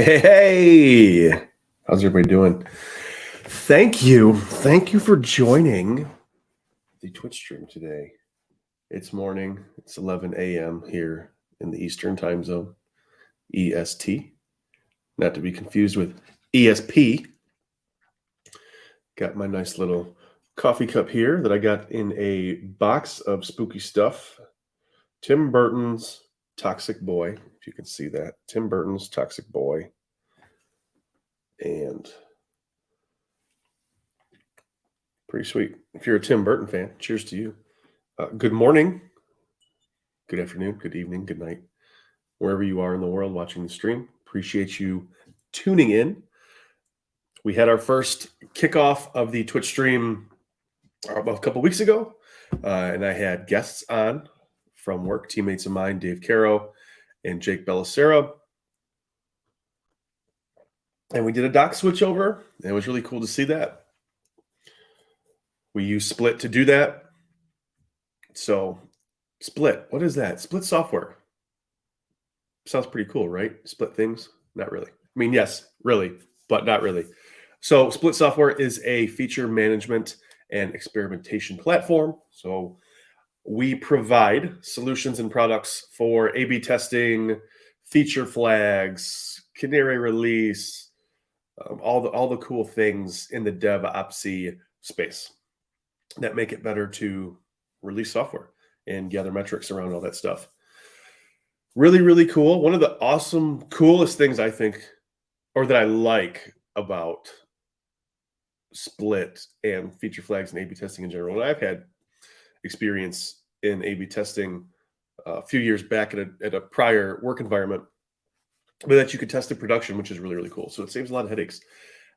Hey, how's everybody doing? Thank you for joining the Twitch stream today. It's morning. It's 11 a.m. here in the Eastern Time Zone, EST, not to be confused with ESP. Got my nice little coffee cup here that I got in a box of spooky stuff. Tim Burton's Toxic Boy, if you can see that. Tim Burton's Toxic Boy. And pretty sweet. If you're a Tim Burton fan, cheers to you. Good morning, good afternoon, good evening, good night, wherever you are in the world watching the stream. Appreciate you tuning in. We had our first kickoff of the Twitch stream about a couple weeks ago, and I had guests on from work, teammates of mine, Dave Caro and Jake Bellicero. And we did a dock switchover, and it was really cool to see that. We use Split to do that. So Split, what is that? Split software. Sounds pretty cool, right? Split things? Not really. I mean, yes, really, but not really. So Split software is a feature management and experimentation platform. So we provide solutions and products for A/B testing, feature flags, canary release, all the cool things in the DevOps space that make it better to release software and gather metrics around all that stuff. Really, really cool. One of the awesome, coolest things I think, or that I like about Split and feature flags and A/B testing in general, and I've had experience in A/B testing a few years back at a prior work environment, but that you could test in production, which is really, really cool. So it saves a lot of headaches.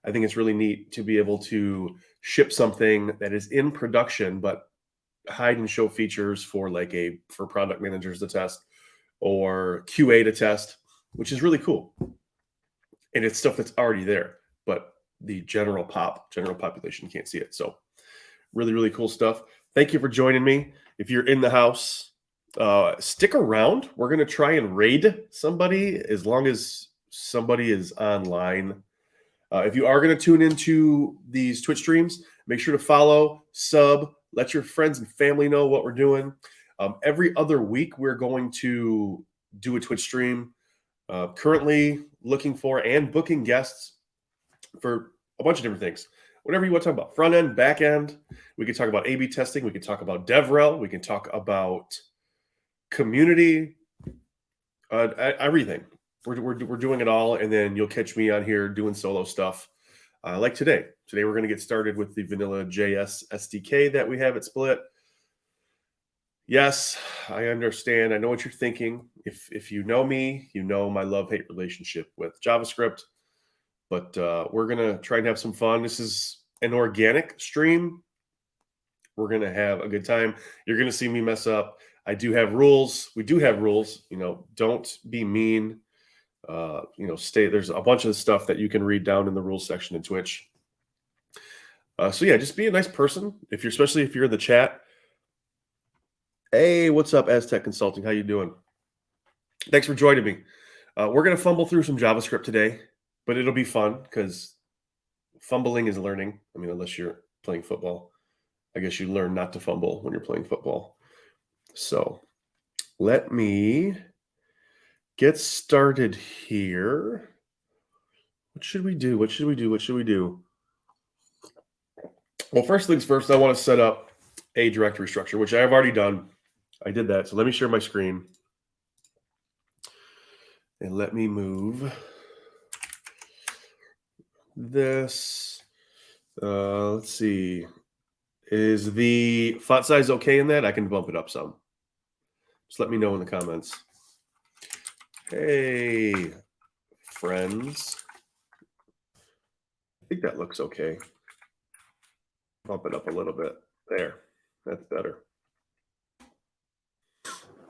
I think it's really neat to be able to ship something that is in production, but hide and show features for product managers to test or QA to test, which is really cool. And it's stuff that's already there, but the general population can't see it. So really, really cool stuff. Thank you for joining me. If you're in the house, stick around. We're going to try and raid somebody as long as somebody is online. If you are going to tune into these Twitch streams, make sure to follow, sub, let your friends and family know what we're doing. Every other week, we're going to do a Twitch stream. Currently looking for and booking guests for a bunch of different things. Whatever you want to talk about, front end, back end. We can talk about A/B testing. We can talk about DevRel. We can talk about community, everything. We're doing it all, and then you'll catch me on here doing solo stuff like today. Today we're going to get started with the vanilla JS SDK that we have at Split. Yes, I understand. I know what you're thinking. If you know me, you know my love-hate relationship with JavaScript. But we're going to try and have some fun. This is an organic stream. We're going to have a good time. You're going to see me mess up. I do have rules. We do have rules. Don't be mean. There's a bunch of stuff that you can read down in the rules section in Twitch. So yeah, just be a nice person. Especially if you're in the chat. Hey, what's up, Aztec Consulting? How you doing? Thanks for joining me. We're going to fumble through some JavaScript today, but it'll be fun because fumbling is learning. I mean, unless you're playing football, I guess you learn not to fumble when you're playing football. So let me get started here. What should we do? Well, first things first, I want to set up a directory structure, which I have already done. I did that. So let me share my screen. And let me move this. Let's see. Is the font size okay in that? I can bump it up some. Just let me know in the comments. Hey, friends. I think that looks okay. Bump it up a little bit. There. That's better.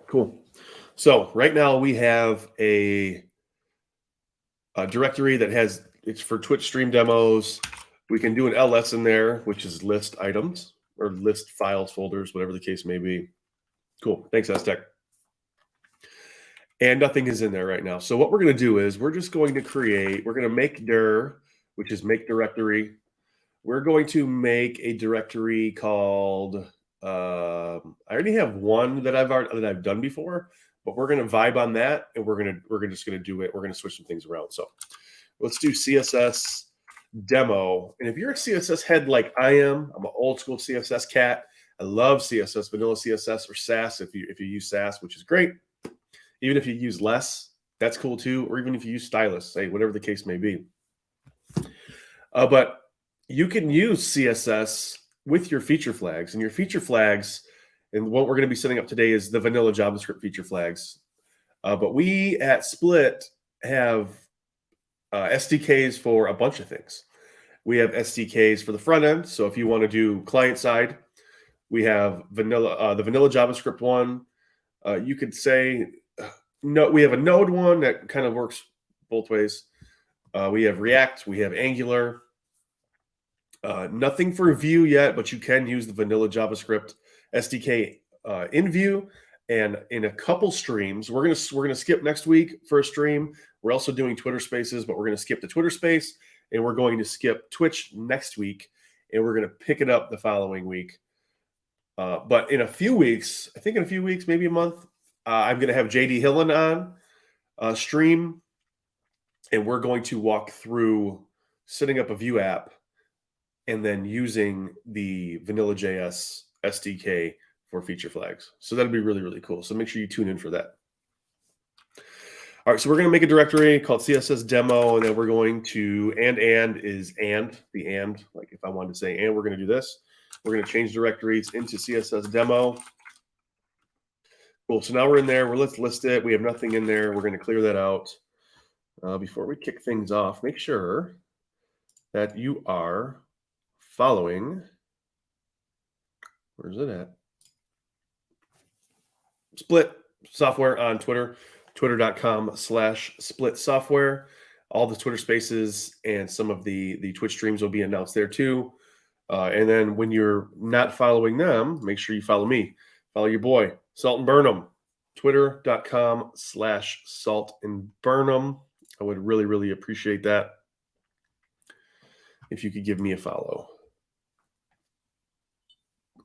Cool. So right now we have a directory that it's for Twitch stream demos. We can do an ls in there, which is list items or list files, folders, whatever the case may be. Cool. Thanks, Aztec. and nothing is in there right now. So what we're going to do is we're just going to we're going to make dir, which is make directory. We're going to make a directory called, I already have one that I've done before, but we're going to vibe on that, and we're just going to do it. We're going to switch some things around. So let's do CSS demo. And if you're a CSS head like I am, I'm an old school CSS cat. I love CSS, vanilla CSS, or Sass if you use Sass, which is great. Even if you use less, that's cool too. Or even if you use stylus, say whatever the case may be. But you can use CSS with your feature flags, and your feature flags, and what we're going to be setting up today is the vanilla JavaScript feature flags. But we at Split have SDKs for a bunch of things. We have SDKs for the front end. So if you want to do client side, we have the vanilla JavaScript one. You could say, no, we have a Node one that kind of works both ways. We have React, we have Angular. Nothing for Vue yet, but you can use the vanilla JavaScript SDK in Vue. And in a couple streams, we're gonna skip next week for a stream. We're also doing Twitter Spaces, but we're gonna skip the Twitter Space, and we're going to skip Twitch next week, and we're gonna pick it up the following week. But in a few weeks, I think in a few weeks, maybe a month, I'm gonna have JD Hillen on stream, and we're going to walk through setting up a Vue app and then using the Vanilla.js SDK for feature flags. So that'll be really, really cool. So make sure you tune in for that. All right, so we're going to make a directory called CSS demo, and then we're going to, and is and, the and, like if I wanted to say and, we're going to do this. We're going to change directories into CSS demo. Cool, so now we're in there. Let's list it. We have nothing in there. We're going to clear that out. Before we kick things off, make sure that you are following, where's it at? Split Software on Twitter, twitter.com/split software. All the Twitter spaces and some of the Twitch streams will be announced there too. And then when you're not following them, make sure you follow me. Follow your boy, Salt and Burnham, twitter.com/Salt and Burnham. I would really, really appreciate that if you could give me a follow.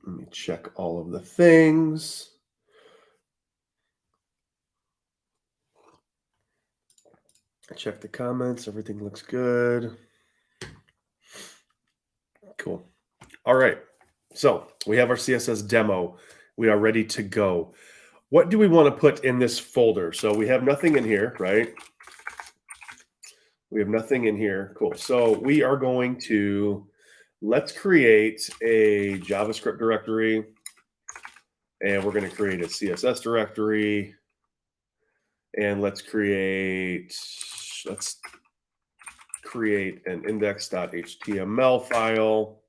Let me check all of the things. Check the comments. Everything looks good. Cool. All right. So we have our CSS demo. We are ready to go. What do we want to put in this folder? So we have nothing in here, right? We have nothing in here. Cool. So we are going to, let's create a JavaScript directory, and we're going to create a CSS directory, and let's create an index.html file.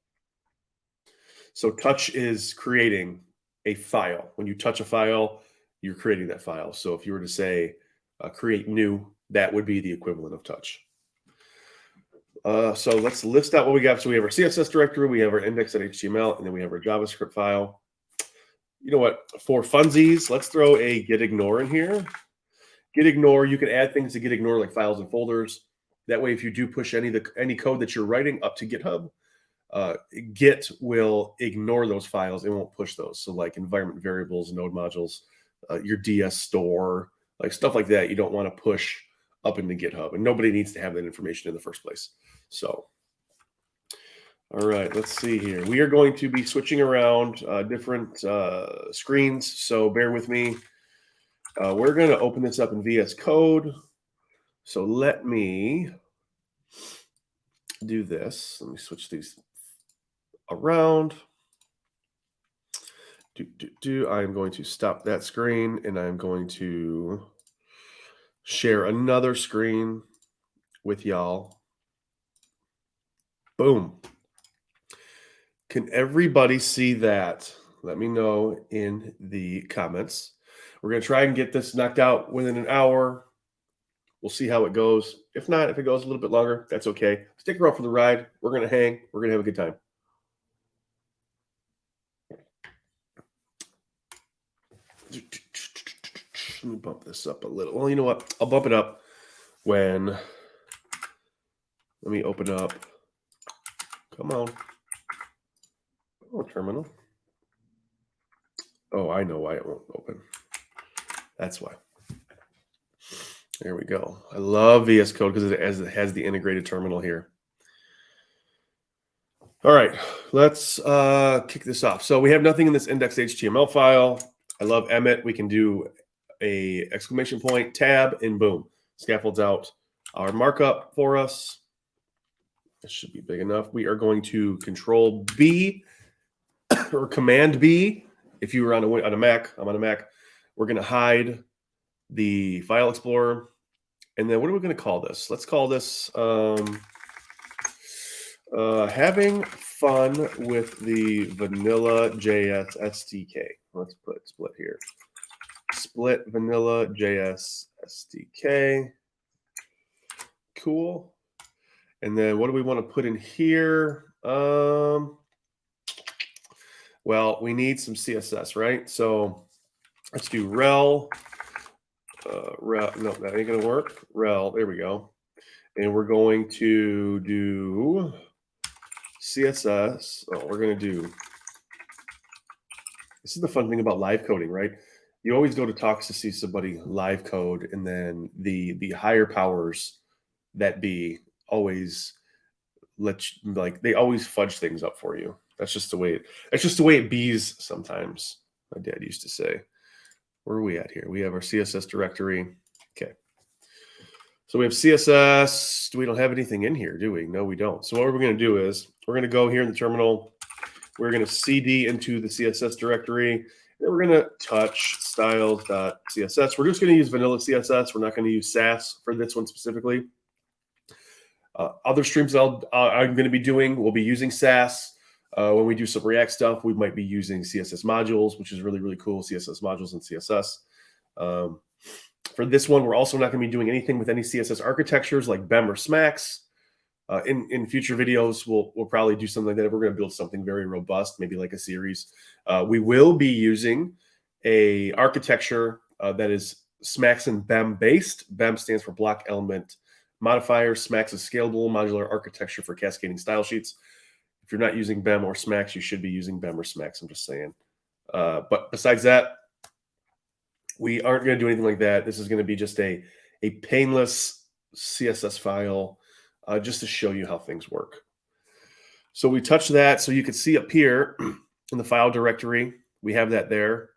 So touch is creating a file. When you touch a file, you're creating that file. So if you were to say create new, that would be the equivalent of touch. So let's list out what we got. So we have our CSS directory, we have our index.html, and then we have our JavaScript file. You know what? For funsies, let's throw a gitignore in here. Gitignore, you can add things to gitignore like files and folders. That way, if you do push any code that you're writing up to GitHub, Git will ignore those files. It won't push those. So like environment variables, node modules, your DS store, like stuff like that, you don't want to push up into GitHub. And nobody needs to have that information in the first place. So, all right, let's see here. We are going to be switching around different screens. So bear with me. We're going to open this up in VS Code. So let me do this. Let me switch these around. I'm going to stop that screen, and I'm going to share another screen with y'all. Boom. Can everybody see that? Let me know in the comments. We're going to try and get this knocked out within an hour. We'll see how it goes. If not, if it goes a little bit longer, that's okay. Stick around for the ride. We're going to hang. We're going to have a good time. Let me bump this up a little. Well, you know what? I'll bump it up when, let me open up. Come on. Oh, terminal. Oh, I know why it won't open. That's why. There we go. I love VS Code because it has the integrated terminal here. All right, let's kick this off. So we have nothing in this index.html file. I love Emmet. We can do a exclamation point, tab, and boom, scaffolds out our markup for us. This should be big enough. We are going to Control B or Command B. If you were on a Mac, I'm on a Mac. We're going to hide the file explorer. And then what are we going to call this? Let's call this having fun with the vanilla JS SDK. Let's put split here. Split vanilla JS SDK. Cool. And then what do we want to put in here? Well, we need some CSS, right? So let's do rel. No, that ain't gonna work. Rel, there we go. And we're going to do CSS. Oh, we're gonna do. This is the fun thing about live coding, right? You always go to talks to see somebody live code, and then the higher powers that be always they always fudge things up for you. That's just the way it bees sometimes. My dad used to say. Where are we at here? We have our CSS directory. Okay. So we have CSS. We don't have anything in here, do we? No, we don't. So what we're going to do is we're going to go here in the terminal. We're going to cd into the CSS directory. Then we're going to touch styles.css. We're just going to use vanilla CSS. We're not going to use Sass for this one specifically. Other streams that I'm going to be doing, we'll be using Sass. When we do some React stuff, we might be using CSS modules, which is really, really cool, CSS modules and CSS. For this one, we're also not going to be doing anything with any CSS architectures like BEM or SMAX. In future videos, we'll probably do something like that. We're going to build something very robust, maybe like a series. We will be using a architecture that is SMAX and BEM based. BEM stands for Block Element Modifier. SMAX is Scalable Modular Architecture for Cascading Style Sheets. If you're not using BEM or SMAX, you should be using BEM or SMAX. I'm just saying. But besides that, we aren't going to do anything like that. This is going to be just a painless CSS file just to show you how things work. So we touch that. So you can see up here in the file directory, we have that there.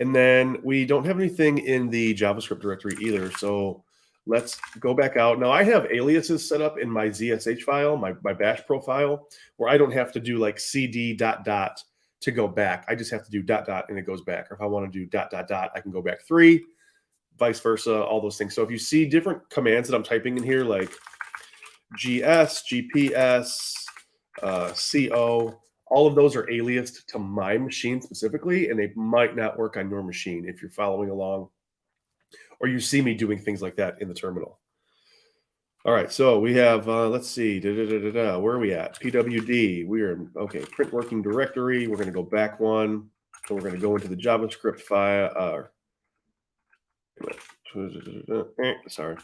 And then we don't have anything in the JavaScript directory either. So let's go back out. Now I have aliases set up in my ZSH file, my bash profile, where I don't have to do like cd ... to go back. I just have to do ... and it goes back. Or if I want to do ... I can go back 3, vice versa, all those things. So if you see different commands that I'm typing in here, like GS, GPS, CO, all of those are aliased to my machine specifically, and they might not work on your machine if you're following along or you see me doing things like that in the terminal. All right, so we have, let's see, where are we at? PWD, we are, okay, print working directory. We're going to go back one, and we're going to go into the JavaScript file, sorry,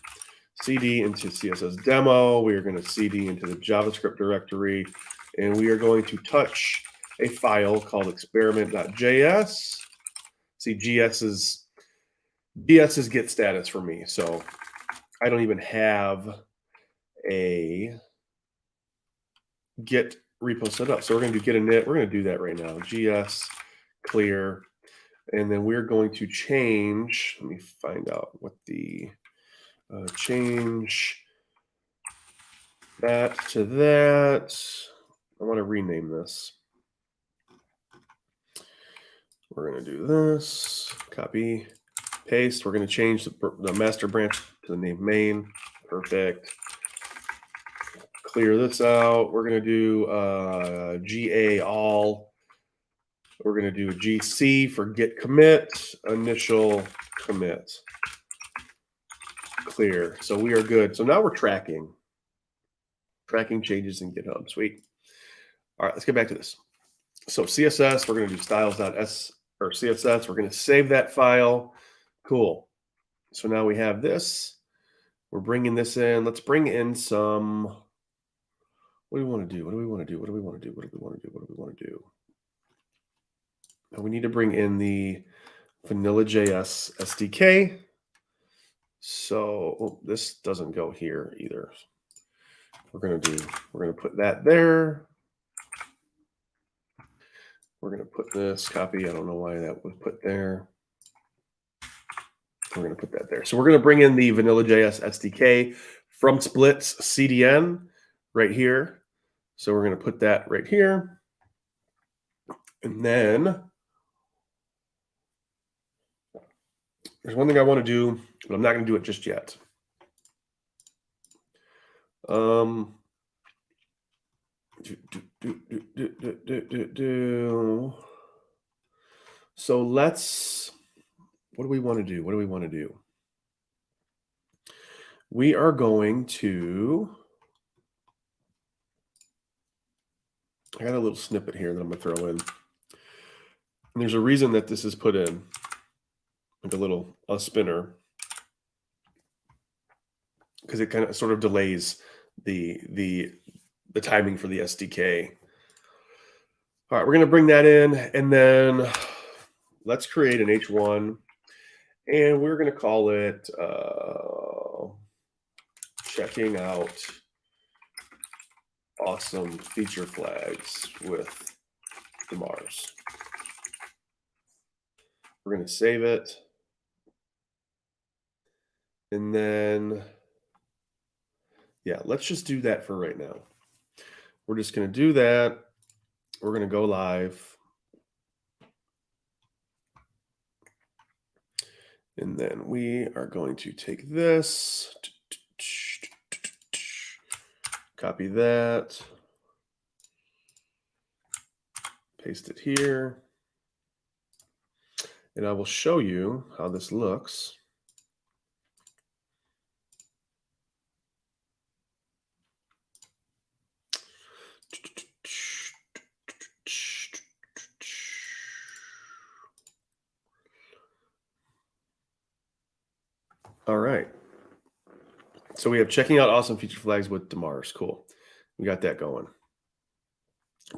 CD into CSS demo. We are going to CD into the JavaScript directory, and we are going to touch a file called experiment.js. See, GS is get status for me, so I don't even have a Git repo set up. So we're going to do git init. We're going to do that right now. GS clear, and then we're going to change. Let me find out what the change that to that. I want to rename this. We're going to do this. Copy, paste. We're going to change the master branch to the name main. Perfect. Clear this out. We're going to do GA all. We're going to do GC for git commit, initial commit. Clear. So we are good. So now we're tracking changes in GitHub. Sweet. All right, let's get back to this. So CSS, we're going to do styles.s or CSS. We're going to save that file, Cool. So now we have this. We're bringing this in. Let's bring in some. What do we want to do? What do we want to do? What do we want to do? What do we want to do? What do we want to do? Now we need to bring in the Vanilla.js SDK. So this doesn't go here either. We're going to put that there. We're going to put this copy. I don't know why that was put there. We're going to put that there. So we're going to bring in the Vanilla.js SDK from Split's CDN right here. So we're going to put that right here. And then there's one thing I want to do, but I'm not going to do it just yet. So let's, what do we want to do? What do we want to do? We are going to, I got a little snippet here that I'm going to throw in. And there's a reason that this is put in, like a spinner, because it kind of sort of delays the timing for the SDK. All right, we're going to bring that in, and then let's create an H1, and we're going to call it checking out awesome feature flags with DeMars. We're going to save it. And then, yeah, let's just do that for right now. We're just going to do that. We're going to go live. And then we are going to take this, copy that, paste it here. And I will show you how this looks. All right. So we have checking out awesome feature flags with DeMars. Cool. We got that going.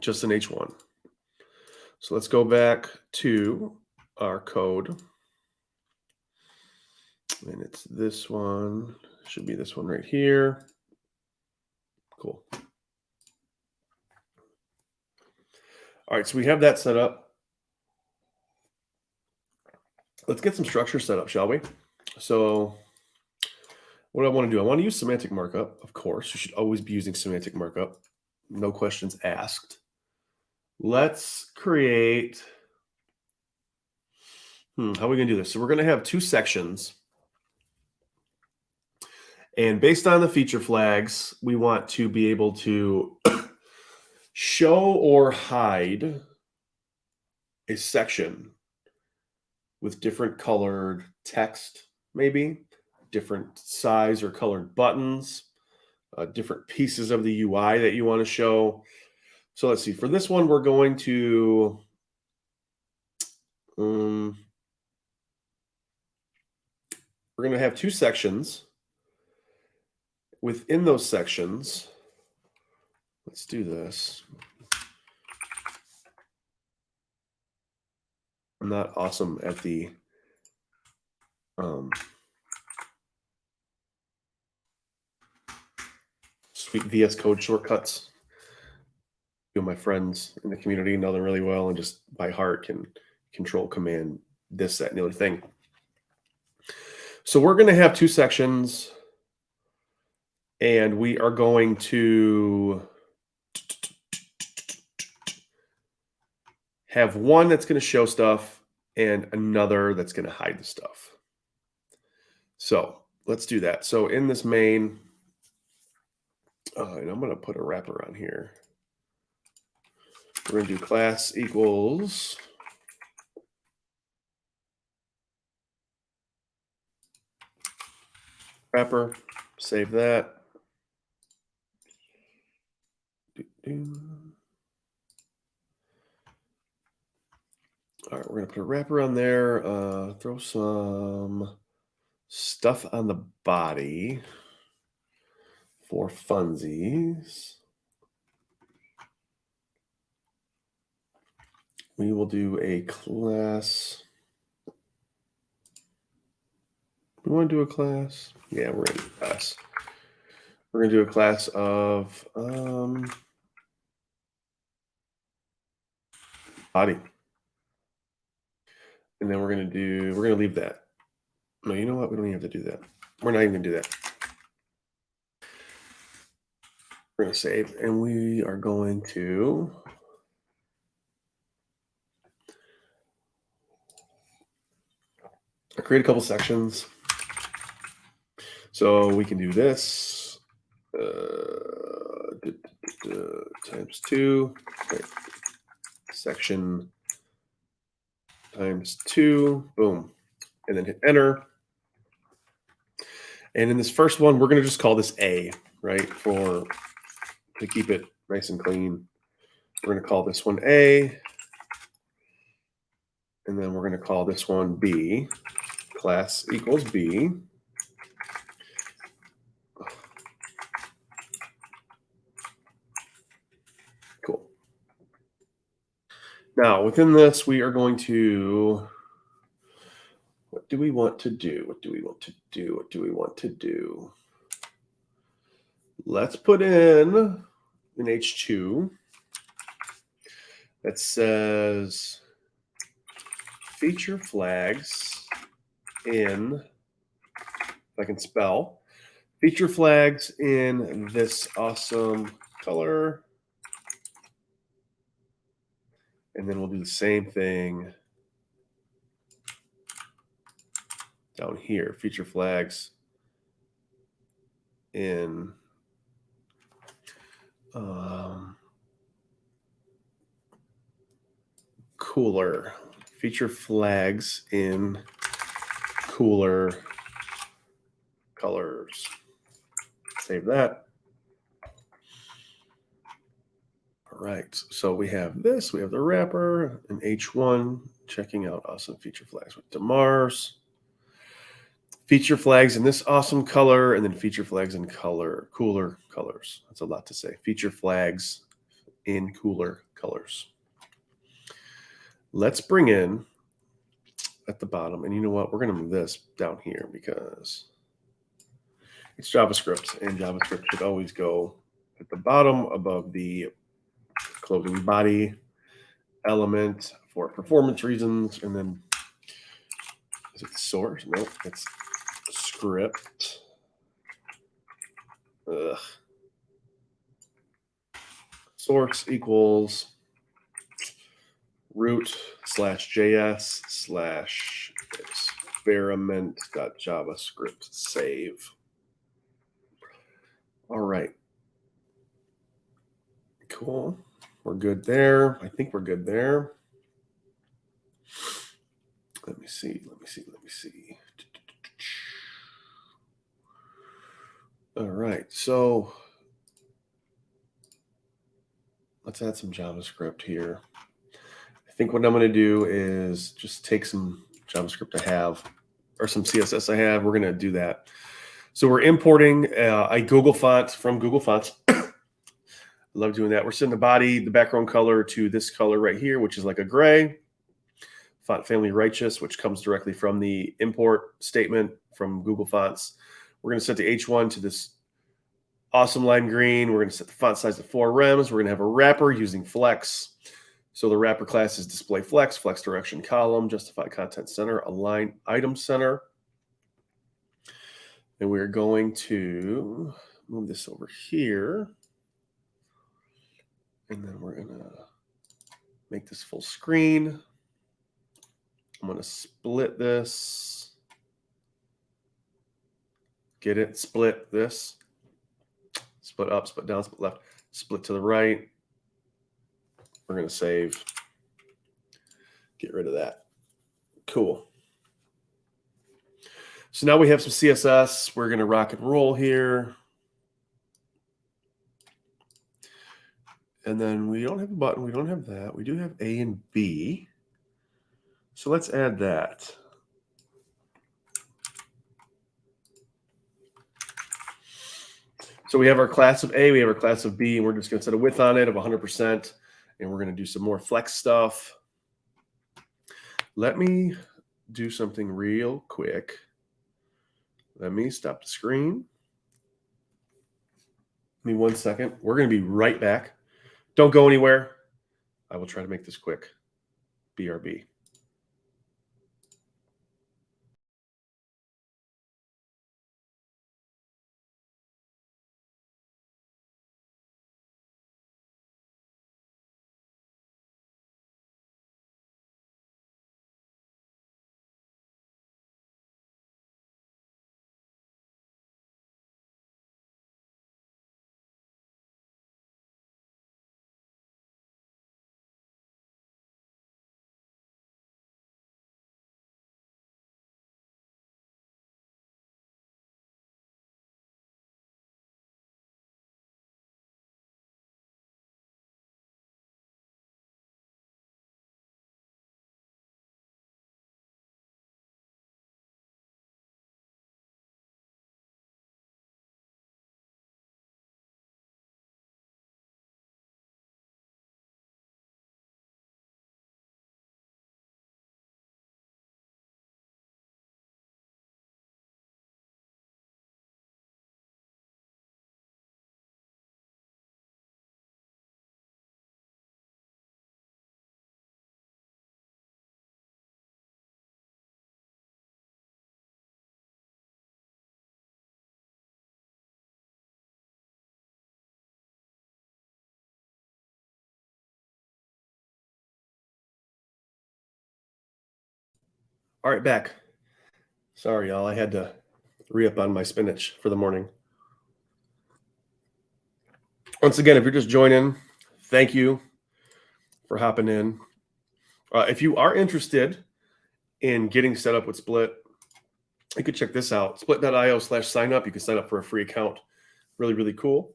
Just an H1. So let's go back to our code. And it's this one. Should be this one right here. Cool. All right, so we have that set up. Let's get some structure set up, shall we? So what do I want to do? I want to use semantic markup, of course. You should always be using semantic markup. No questions asked. Let's create, how are we going to do this? So we're going to have two sections. And based on the feature flags, we want to be able to show or hide a section with different colored text, maybe different size or colored buttons, different pieces of the UI that you want to show. So let's see. For this one, we're going to have two sections. Within those sections, let's do this. I'm not awesome at the sweet VS Code shortcuts. You know, my friends in the community know them really well and just by heart can control command this, that, and the other thing. So we're going to have two sections, and we are going to have one that's going to show stuff and another that's going to hide the stuff. So let's do that. So in this main, and I'm going to put a wrapper on here. We're going to do class equals wrapper, save that. All right, we're going to put a wrapper on there, throw some stuff on the body for funsies. We will do a class. We want to do a class? Yeah, we're going to do a class. We're going to do a class of body. And then we're going to leave that. No, you know what? We don't even have to do that. We're not even going to do that. We're going to save, and we are going to create a couple sections. So we can do this times 2, right. Section times 2, boom, and then hit enter. And in this first one, we're going to just call this A, right, to keep it nice and clean. We're going to call this one A, and then we're going to call this one B. Class equals B. Cool. Now, within this, we are going to, what do we want to do? What do we want to do? What do we want to do? Let's put in an H2 that says feature flags in, if I can spell, feature flags in this awesome color. And then we'll do the same thing down here, feature flags in cooler, feature flags in cooler colors. Save that. All right, so we have this, we have the wrapper, and H1, checking out awesome feature flags with DeMars. Feature flags in this awesome color, and then feature flags in cooler colors. That's a lot to say. Feature flags in cooler colors. Let's bring in at the bottom, and you know what? We're going to move this down here because it's JavaScript, and JavaScript should always go at the bottom above the clothing body element for performance reasons. And then is it source? No, it's script. Source equals root/js/experiment.javascript save. All right. Cool. We're good there. I think we're good there. Let me see. All right. So let's add some JavaScript here. I think what I'm going to do is just take some JavaScript I have, or some CSS I have. We're going to do that. So we're importing a Google font from Google Fonts. I love doing that. We're setting the body, the background color to this color right here, which is like a gray. Font family righteous, which comes directly from the import statement from Google Fonts. We're going to set the H1 to this awesome lime green. We're going to set the font size to 4 rems. We're going to have a wrapper using flex. So the wrapper class is display flex, flex direction column, justify content center, align item center. And we're going to move this over here. And then we're going to make this full screen. I'm going to split this. Get it? Split this. Split up, split down, split left, split to the right. We're going to save. Get rid of that. Cool. So now we have some CSS. We're going to rock and roll here. And then we don't have a button. We don't have that. We do have A and B. So let's add that. So we have our class of A, we have our class of B, and we're just going to set a width on it of 100%, and we're going to do some more flex stuff. Let me do something real quick. Let me stop the screen. Give me 1 second. We're going to be right back. Don't go anywhere. I will try to make this quick. BRB. All right, back. Sorry, y'all. I had to re-up on my spinach for the morning. Once again, if you're just joining, thank you for hopping in. If you are interested in getting set up with Split, you could check this out. Split.io/sign up. You can sign up for a free account. Really, really cool.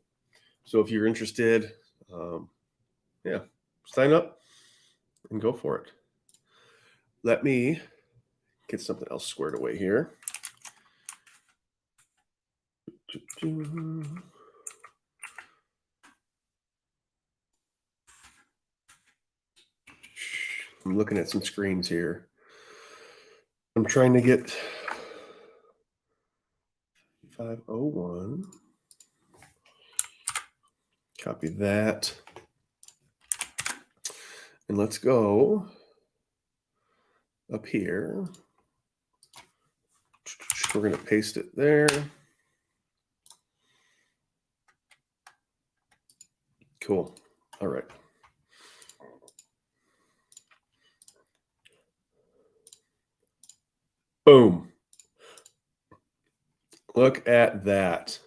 So if you're interested, yeah, sign up and go for it. Let me get something else squared away here. I'm looking at some screens here. I'm trying to get 501. Copy that. And let's go up here. We're going to paste it there. Cool. All right. Boom. Look at that.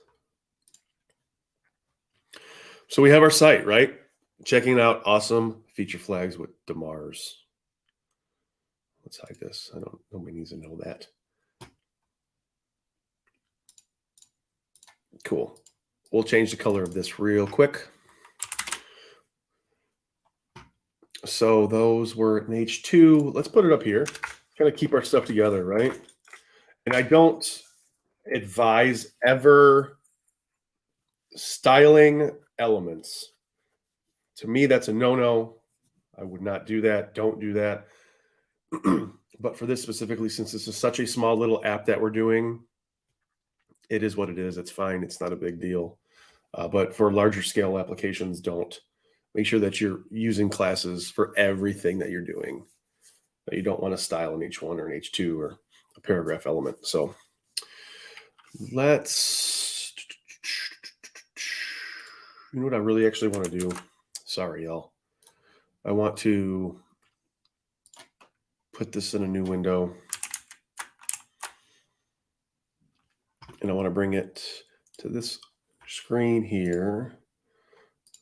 So we have our site, right? Checking out awesome feature flags with DeMars. Let's hide this. Nobody needs to know that. Cool. We'll change the color of this real quick. So those were in H2. Let's put it up here. Kind of keep our stuff together, right? And I don't advise ever styling elements. To me, that's a no-no. I would not do that. Don't do that. But for this specifically, since this is such a small little app that we're doing, it is what it is. It's fine. It's not a big deal. But for larger scale applications, don't. Make sure that you're using classes for everything that you're doing. You don't want to style an H1 or an H2 or a paragraph element. So let's, you know what I really actually want to do? Sorry, y'all. I want to put this in a new window. And I want to bring it to this screen here.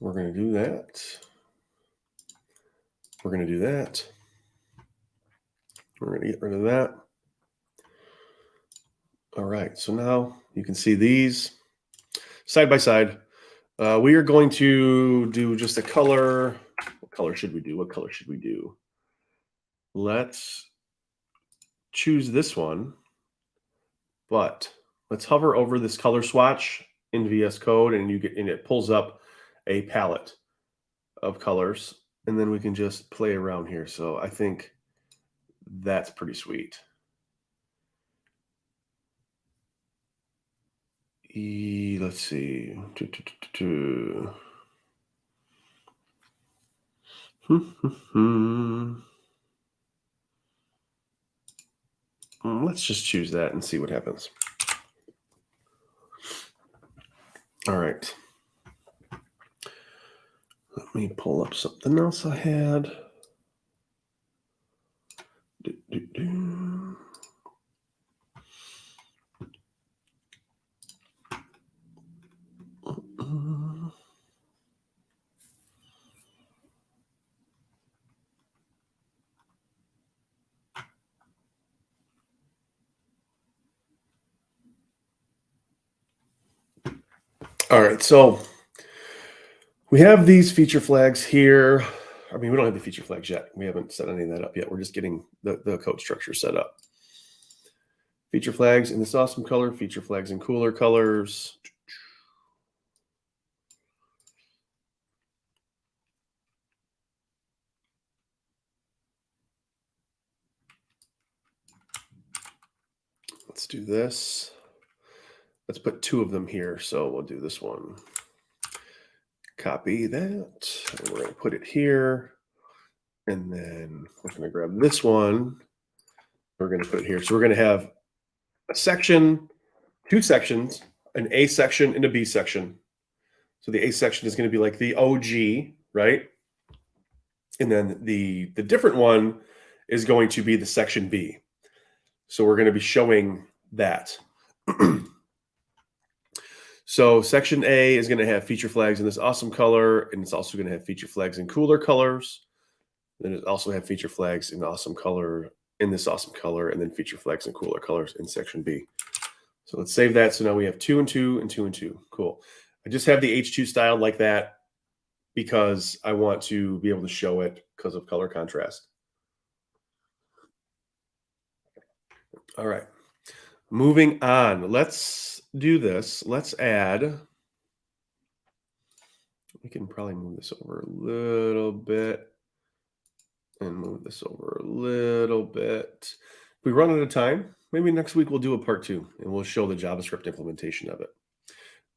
We're going to do that. We're going to do that. We're going to get rid of that. All right, so now you can see these side by side. We are going to do just a color. What color should we do? What color should we do? Let's choose this one, but let's hover over this color swatch in VS Code, and it pulls up a palette of colors, and then we can just play around here. So I think that's pretty sweet. Let's see. Let's just choose that and see what happens. All right. Let me pull up something else I had. All right, so we have these feature flags here. I mean, we don't have the feature flags yet. We haven't set any of that up yet. We're just getting the code structure set up. Feature flags in this awesome color, feature flags in cooler colors. Let's do this. Let's put 2 of them here. So we'll do this one. Copy that. And we're going to put it here. And then we're going to grab this one. We're going to put it here. So we're going to have a section, 2 sections, an A section and a B section. So the A section is going to be like the OG, right? And then the different one is going to be the section B. So we're going to be showing that. So section A is going to have feature flags in this awesome color, and it's also going to have feature flags in cooler colors. Then it also have feature flags in awesome color, in this awesome color, and then feature flags in cooler colors in section B. So let's save that. So now we have 2 and 2 and 2 and 2. Cool. I just have the H2 styled like that because I want to be able to show it because of color contrast. All right. Moving on. Let's do this. Let's add. We can probably move this over a little bit and move this over a little bit. If we run out of time, maybe next week we'll do a part 2 and we'll show the JavaScript implementation of it.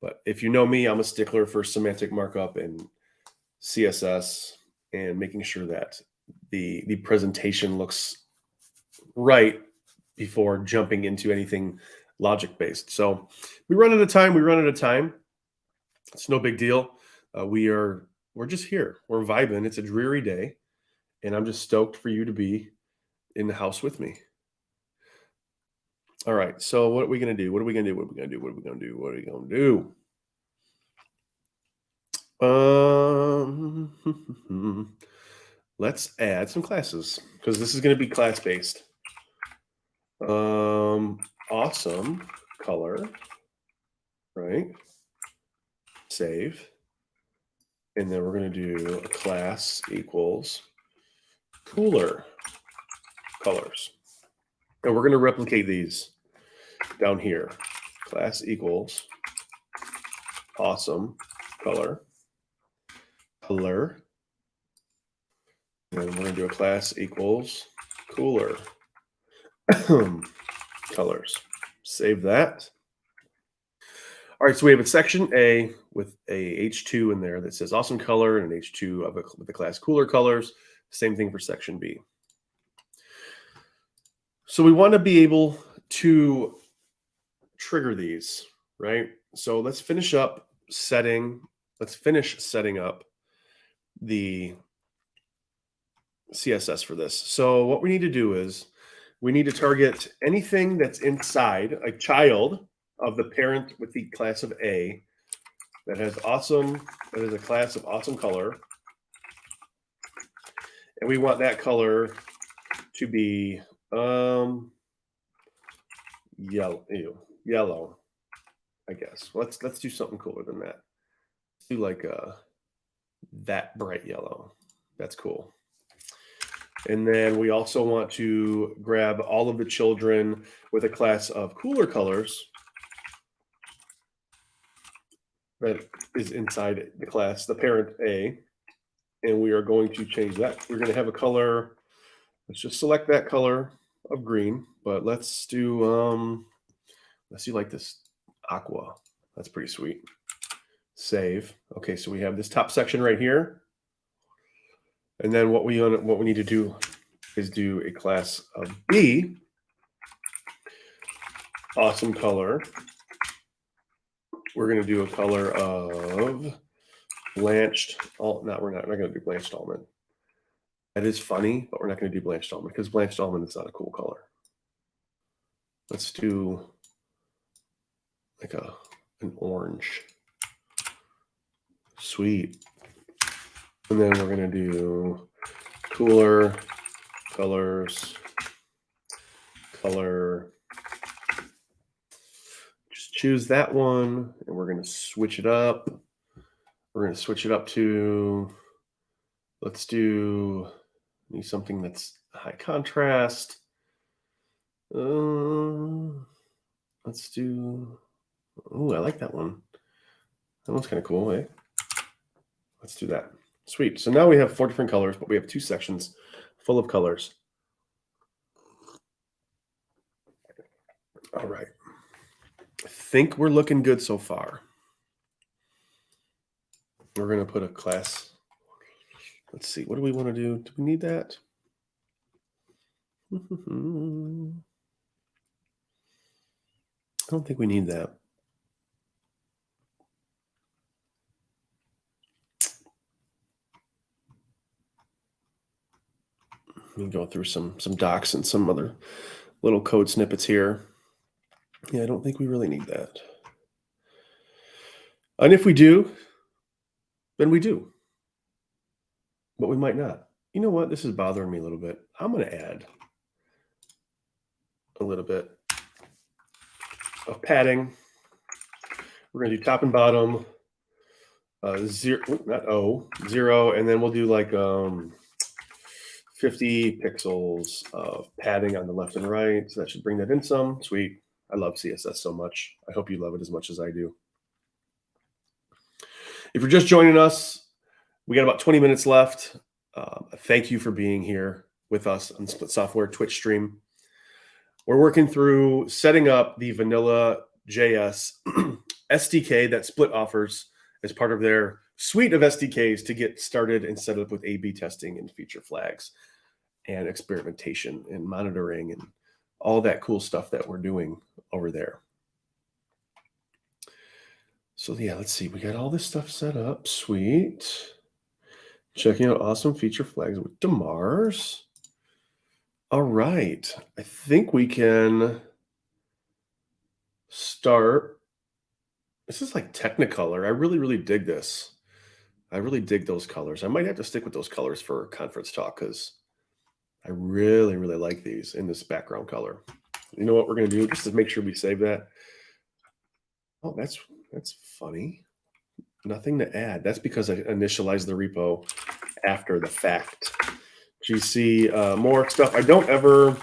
But if you know me, I'm a stickler for semantic markup and CSS and making sure that the presentation looks right before jumping into anything logic based. So we run out of time. It's no big deal. We're just here. We're vibing. It's a dreary day, and I'm just stoked for you to be in the house with me. All right. So what are we gonna do? Let's add some classes because this is going to be class based. Awesome color, right? Save. And then we're going to do a class equals cooler colors. And we're going to replicate these down here. Class equals awesome color. And we're going to do a class equals cooler colors. Save that. All right, so we have a section A with a H2 in there that says awesome color and an H2 with the class cooler colors. Same thing for section B. So we want to be able to trigger these, right? So let's finish setting up the CSS for this. So what we need to do is we need to target anything that's inside a child of the parent with the class of A that is a class of awesome color. And we want that color to be yellow, I guess. Let's do something cooler than that. Let's do like that bright yellow. That's cool. And then we also want to grab all of the children with a class of cooler colors that is inside the class, the parent A. And we are going to change that. We're going to have a color. Let's just select that color of green, but let's do like this aqua. That's pretty sweet. Save. Okay, so we have this top section right here. And then what we need to do is do a class of B. Awesome color. We're going to do a color of blanched. Oh, no, we're not going to do blanched almond. That is funny, but we're not going to do blanched almond because blanched almond is not a cool color. Let's do like an orange. Sweet. And then we're going to do cooler colors, color. Just choose that one, and we're going to switch it up. We're going to switch it up to, let's do something that's high contrast. Let's do, oh, I like that one. That one's kind of cool, eh? Let's do that. Sweet. So now we have 4 different colors, but we have 2 sections full of colors. All right. I think we're looking good so far. We're going to put a class. Let's see. What do we want to do? Do we need that? I don't think we need that. Let me go through some docs and some other little code snippets here. Yeah, I don't think we really need that. And if we do, then we do. But we might not. You know what? This is bothering me a little bit. I'm going to add a little bit of padding. We're going to do top and bottom, 0, not O, 0, and then we'll do like 50 pixels of padding on the left and right. So that should bring that in some. Sweet. I love CSS so much. I hope you love it as much as I do. If you're just joining us, we got about 20 minutes left. Thank you for being here with us on Split Software Twitch stream. We're working through setting up the vanilla JS SDK that Split offers as part of their suite of SDKs to get started and set up with A/B testing and feature flags and experimentation and monitoring and all that cool stuff that we're doing over there. So yeah, let's see. We got all this stuff set up. Sweet. Checking out awesome feature flags with DeMars. All right. I think we can start. This is like Technicolor. I really, really dig this. I really dig those colors. I might have to stick with those colors for conference talk because I really, really like these in this background color. You know what we're going to do just to make sure we save that? Oh, that's funny. Nothing to add. That's because I initialized the repo after the fact. GC, more stuff. I don't ever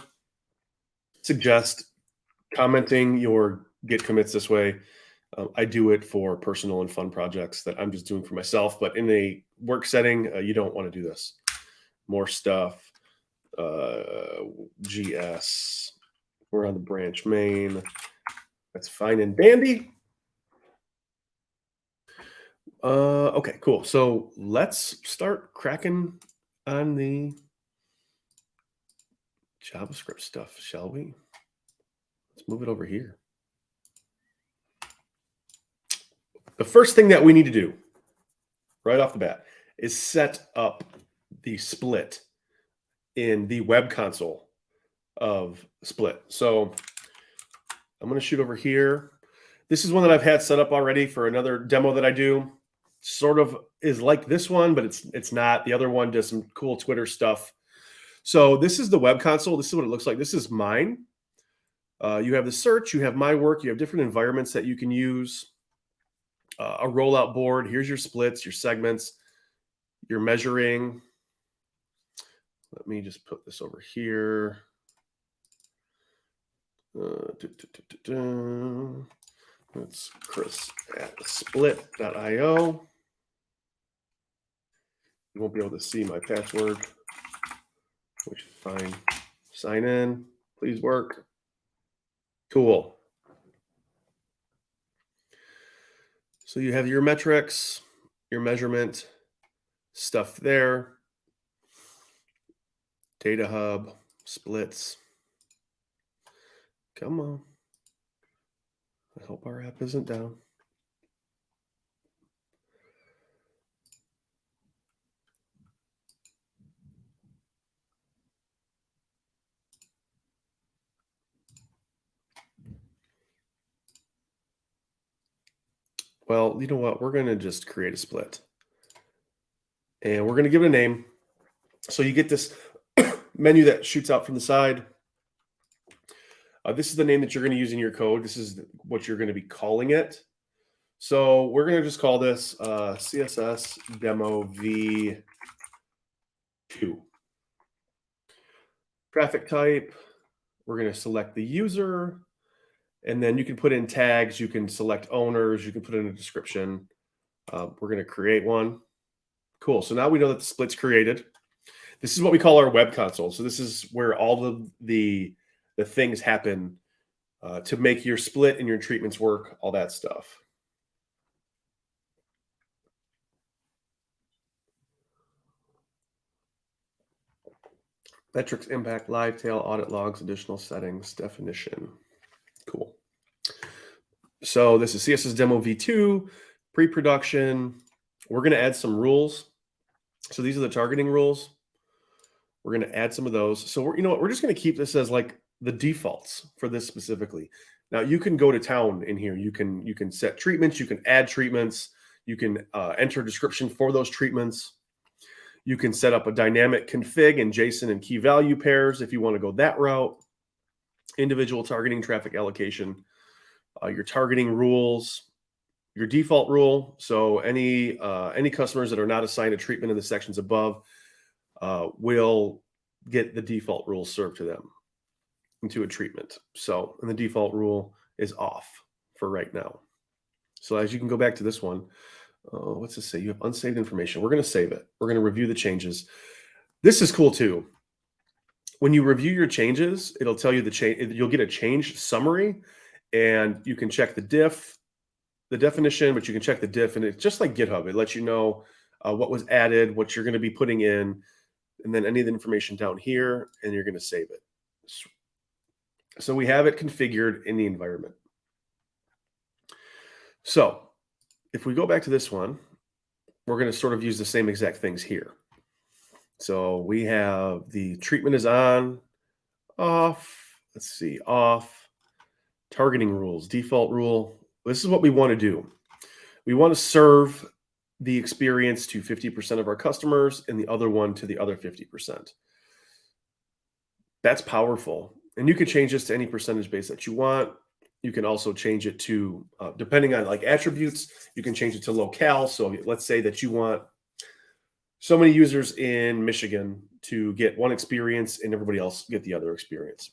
suggest commenting your Git commits this way. I do it for personal and fun projects that I'm just doing for myself. But in a work setting, you don't want to do this. More stuff. GS. We're on the branch main. That's fine and dandy. Okay, cool. So let's start cracking on the JavaScript stuff, shall we? Let's move it over here. The first thing that we need to do right off the bat is set up the Split in the web console of Split. So I'm going to shoot over here. This is one that I've had set up already for another demo that I do. Sort of is like this one, but it's not. The other one does some cool Twitter stuff. So this is the web console. This is what it looks like. This is mine. You have the search. You have my work. You have different environments that you can use. A rollout board. Here's your splits, your segments, your measuring. Let me just put this over here. That's Chris at split.io. You won't be able to see my password, which is fine. Sign in, please work. Cool. So you have your metrics, your measurement stuff there. Data hub, splits. Come on. I hope our app isn't down. Well, you know what? We're going to just create a split. And we're going to give it a name. So you get this menu that shoots out from the side. This is the name that you're going to use in your code. This is what you're going to be calling it. So we're going to just call this CSS demo v2. Traffic type, we're going to select the user. And then you can put in tags. You can select owners. You can put in a description. We're going to create one. Cool. So now we know that the split's created. This is what we call our web console. So this is where all of the things happen to make your split and your treatments work, all that stuff. Metrics, impact, live tail, audit logs, additional settings, definition. Cool. So this is CSS demo v2, pre-production. We're going to add some rules. So these are the targeting rules. We're going to add some of those. So we're just going to keep this as like the defaults for this specifically. Now you can go to town in here. You can set treatments. You can add treatments. You can enter a description for those treatments. You can set up a dynamic config in JSON and key value pairs if you want to go that route. Individual targeting, traffic allocation, your targeting rules, your default rule. So any customers that are not assigned a treatment in the sections above will get the default rules served to them into a treatment. So, and the default rule is off for right now. So as you can go back to this one, what's this say? You have unsaved information. We're going to save it. We're going to review the changes. This is cool too. When you review your changes, it'll tell you the change. You'll get a change summary, and you can check the definition, but you can check the diff, and it's just like GitHub. It lets you know what was added, what you're going to be putting in, and then any of the information down here, and you're going to save it. So we have it configured in the environment. So if we go back to this one, we're going to sort of use the same exact things here. So we have the treatment is on, off, let's see, off, targeting rules, default rule. This is what we want to do. We want to serve the experience to 50% of our customers and the other one to the other 50%. That's powerful. And you can change this to any percentage base that you want. You can also change it to, depending on like attributes, you can change it to locale. So let's say that you want so many users in Michigan to get one experience and everybody else get the other experience.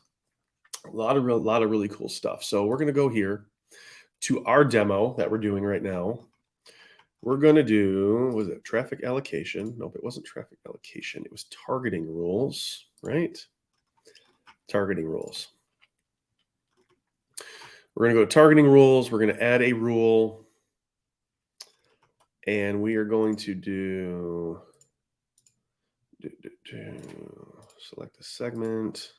A lot of really cool stuff. So we're going to go here to our demo that we're doing right now. We're going to do, was it traffic allocation? Nope, it wasn't traffic allocation. It was targeting rules, right? Targeting rules. We're going to go to targeting rules. We're going to add a rule. And we are going to do select a segment,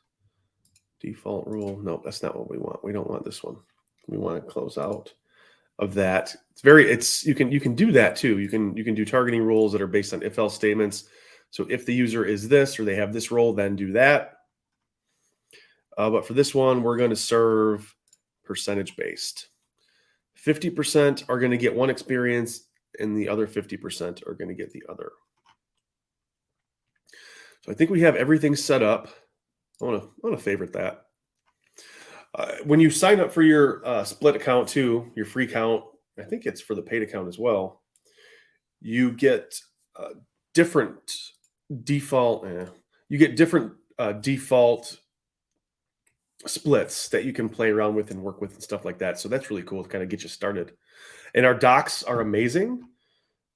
default rule. No, that's not what we want. We don't want this one. We want to close out of that. You can do that too. You can do targeting rules that are based on if-else statements. So if the user is this or they have this role, then do that. But for this one, we're going to serve percentage based. 50% are going to get one experience and the other 50% are going to get the other. So I think we have everything set up. I want to favorite that. When you sign up for your split account too, your free account, I think it's for the paid account as well, you get different default. you get different default splits that you can play around with and work with and stuff like that. So that's really cool to kind of get you started. And our docs are amazing.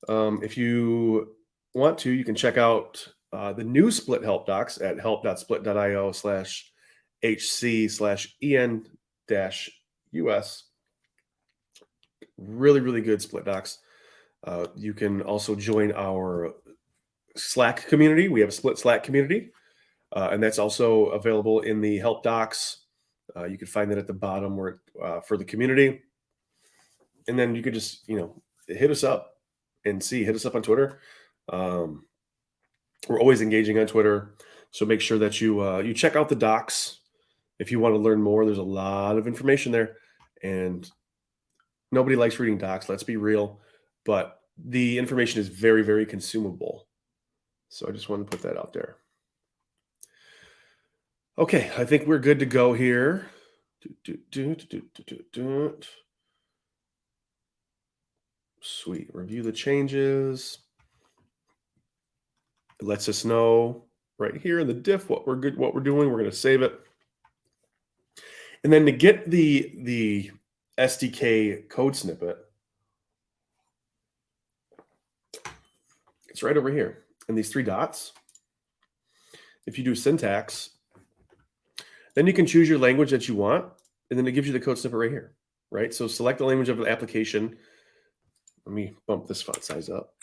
If you want to, you can check out the new split help docs at help.split.io/hc/en-us. Really, really good split docs. You can also join our Slack community. We have a split Slack community, and that's also available in the help docs. You can find that at the bottom where for the community. And then you could just, hit us up and hit us up on Twitter. We're always engaging on Twitter. So make sure that you check out the docs. If you want to learn more, there's a lot of information there. And nobody likes reading docs, let's be real. But the information is very, very consumable. So I just wanted to put that out there. Okay, I think we're good to go here. Sweet. Review the changes. It lets us know right here in the diff what we're doing. We're going to save it. And then to get the SDK code snippet, it's right over here in these 3 dots. If you do syntax, then you can choose your language that you want, and then it gives you the code snippet right here, right? So select the language of the application. Let me bump this font size up.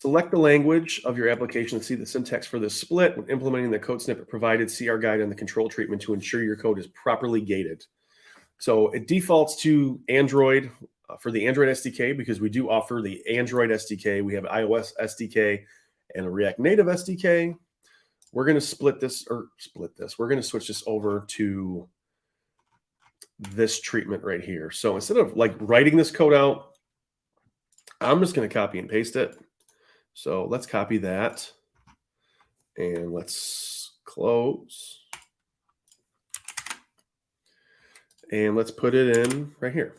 Select the language of your application to see the syntax for this split. When implementing the code snippet provided, see our guide on the control treatment to ensure your code is properly gated. So it defaults to Android for the Android SDK because we do offer the Android SDK. We have an iOS SDK and a React Native SDK. We're going to We're going to switch this over to this treatment right here. So instead of like writing this code out, I'm just going to copy and paste it. So let's copy that and let's close. And let's put it in right here.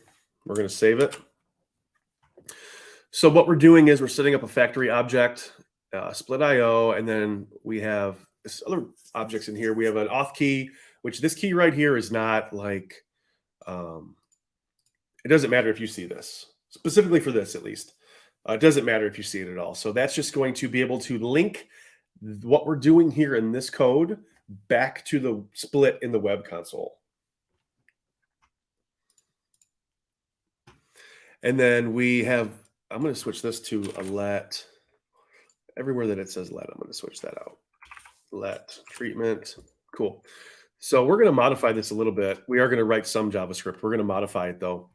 We're going to save it. So what we're doing is we're setting up a factory object, split IO, and then we have this other objects in here. We have an auth key, which this key right here is not like, it doesn't matter if you see this, specifically for this at least. It doesn't matter if you see it at all. So that's just going to be able to link what we're doing here in this code back to the split in the web console. And then we have, I'm going to switch this to a let. Everywhere that it says let, I'm going to switch that out. Let treatment. Cool. So we're going to modify this a little bit. We are going to write some JavaScript. We're going to modify it though.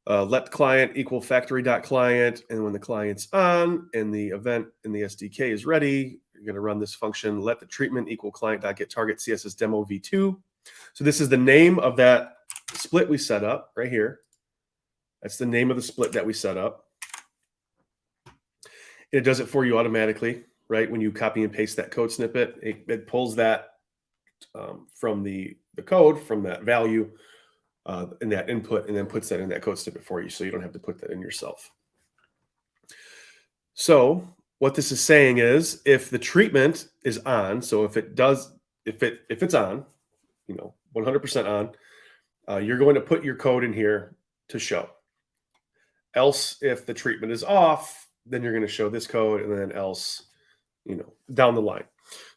Let client equal factory.client. And when the client's on and the event in the SDK is ready, you're going to run this function. Let the treatment equal client.getTarget CSS demo v2. So this is the name of that split we set up right here. That's the name of the split that we set up. It does it for you automatically, right? When you copy and paste that code snippet, it pulls that from the code, from that value in that input, and then puts that in that code snippet for you, so you don't have to put that in yourself. So what this is saying is, if the treatment is on, so if it's on, 100% on, you're going to put your code in here to show. Else, if the treatment is off, then you're going to show this code, and then else, down the line.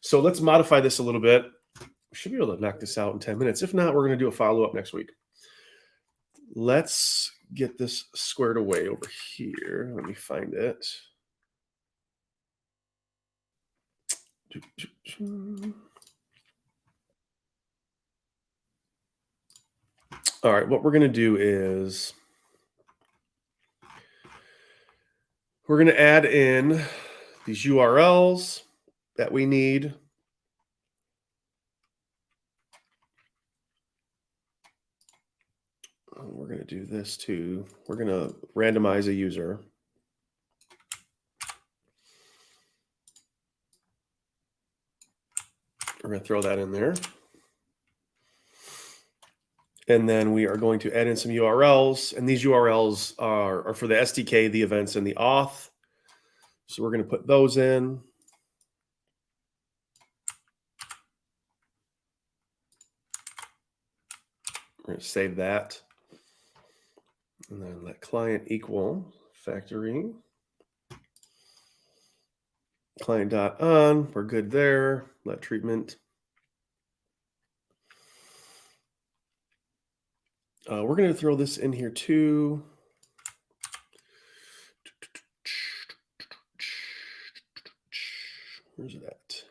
So let's modify this a little bit. We should be able to knock this out in 10 minutes. If not, we're going to do a follow-up next week. Let's get this squared away over here. Let me find it. All right, what we're going to do is we're going to add in these URLs that we need. We're going to do this too. We're going to randomize a user. We're going to throw that in there. And then we are going to add in some URLs. And these URLs are for the SDK, the events, and the auth. So we're going to put those in. We're going to save that. And then let client equal factory. Client dot on, we're good there. Let treatment. We're going to throw this in here too. Where's it at?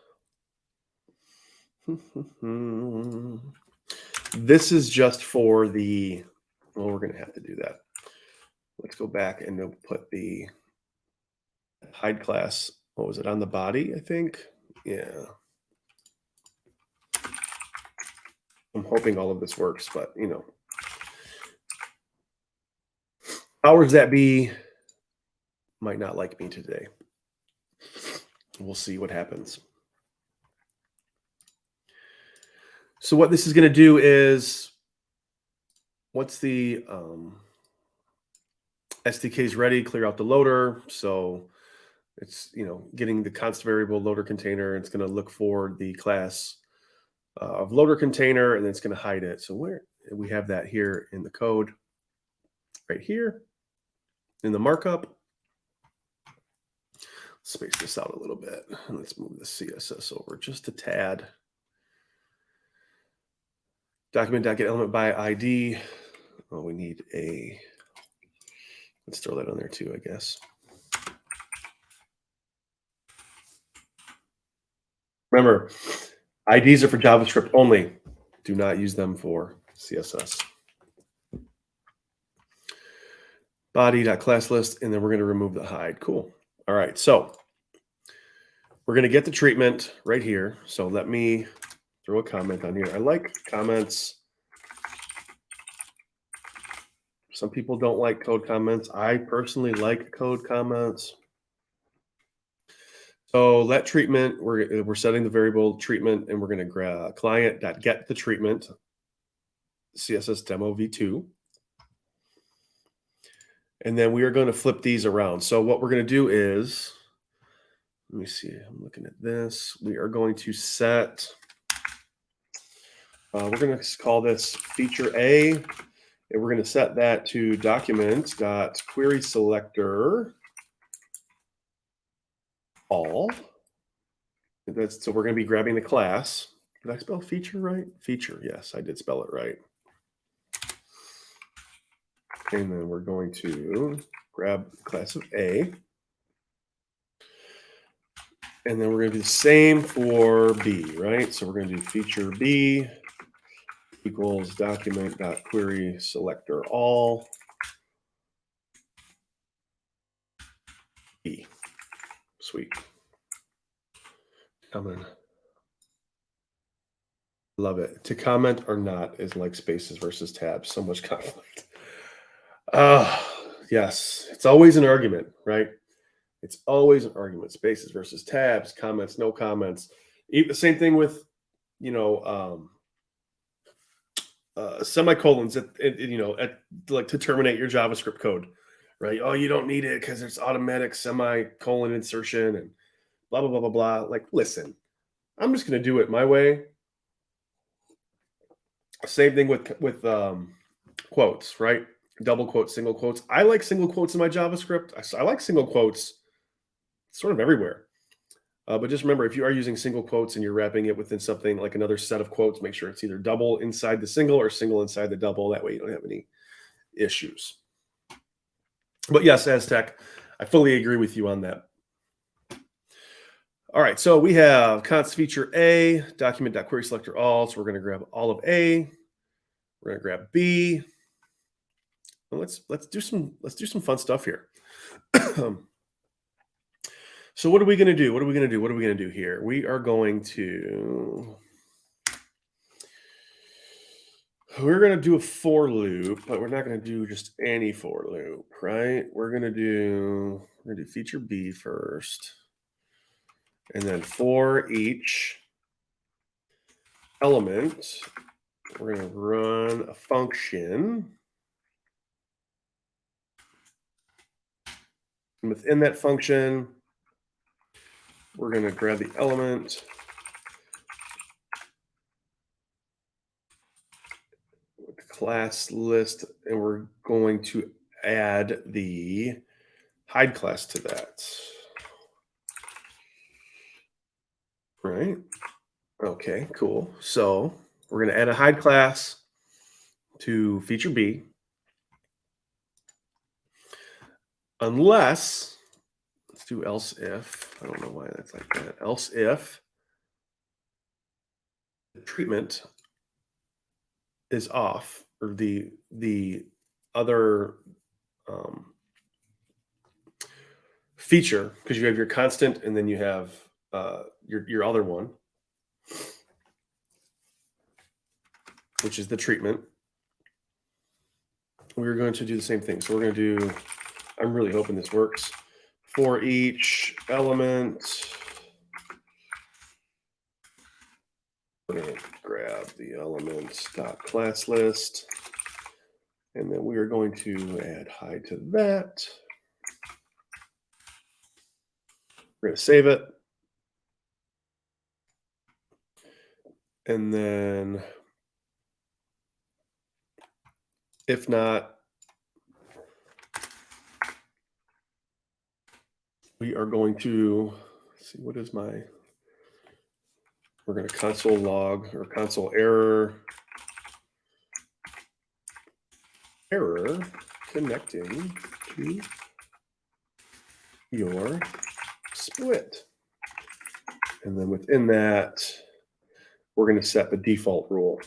This is just for the, well, we're going to have to do that. Let's go back and we'll put the hide class. What was it, on the body, I think? Yeah. I'm hoping all of this works, but you know. Powers that be might not like me today. We'll see what happens. So what this is going to do is, once the SDK is ready, clear out the loader. So it's, you know, getting the const variable loader container. It's going to look for the class of loader container, and then it's going to hide it. So where we have that here in the code, right here in the markup. Space this out a little bit. And let's move the CSS over just a tad. Document.getElement by ID. Oh, we need a, let's throw that on there too, I guess. Remember, IDs are for JavaScript only. Do not use them for CSS. Body.classList, and then we're going to remove the hide. Cool. All right, so we're going to get the treatment right here. So let me throw a comment on here. I like comments. Some people don't like code comments. I personally like code comments. So let treatment, we're setting the variable treatment, and we're going to grab client.get the treatment, CSS demo v2. And then we are going to flip these around. So what we're going to do is, let me see, I'm looking at this. We are going to set, we're going to call this feature A, and we're going to set that to document.querySelector all. So we're going to be grabbing the class. Did I spell feature right? Feature, yes, I did spell it right. And then we're going to grab the class of A. And then we're going to do the same for B, right? So we're going to do feature B equals document.querySelector all B. Sweet. Comment. Love it. To comment or not is like spaces versus tabs. So much conflict. Yes, it's always an argument, right? It's always an argument. Spaces versus tabs, comments, no comments. The same thing with, you know, semicolons at like to terminate your JavaScript code, right? Oh, you don't need it because it's automatic semicolon insertion and blah blah blah blah blah. Like, listen, I'm just going to do it my way. Same thing with quotes, right? Double quotes, single quotes. I like single quotes in my JavaScript. I like single quotes sort of everywhere. But just remember, if you are using single quotes and you're wrapping it within something like another set of quotes, make sure it's either double inside the single or single inside the double. That way you don't have any issues. But yes, Aztec, I fully agree with you on that. All right, so we have const feature A, document.querySelector all. So we're going to grab all of A. We're going to grab B. And let's do some fun stuff here. So what are we going to do? What are we going to do here? We are going to do a for loop, but we're not going to do just any for loop, right? We're going to do feature B first, and then for each element, we're going to run a function. And within that function, we're going to grab the element, class list, and we're going to add the hide class to that. Right. Okay, cool. So we're going to add a hide class to feature B, unless, let's do else if. I don't know why that's like that. Else if the treatment is off, or the other feature, because you have your constant and then you have your other one, which is the treatment. We're going to do the same thing. So we're going to do, I'm really hoping this works. For each element, we're going to grab the elements.class list, and then we are going to add hide to that. We're going to save it. And then if not, we are going to, let's see, what is my, we're going to console log or console error connecting to your split. And then within that, we're going to set the default rule.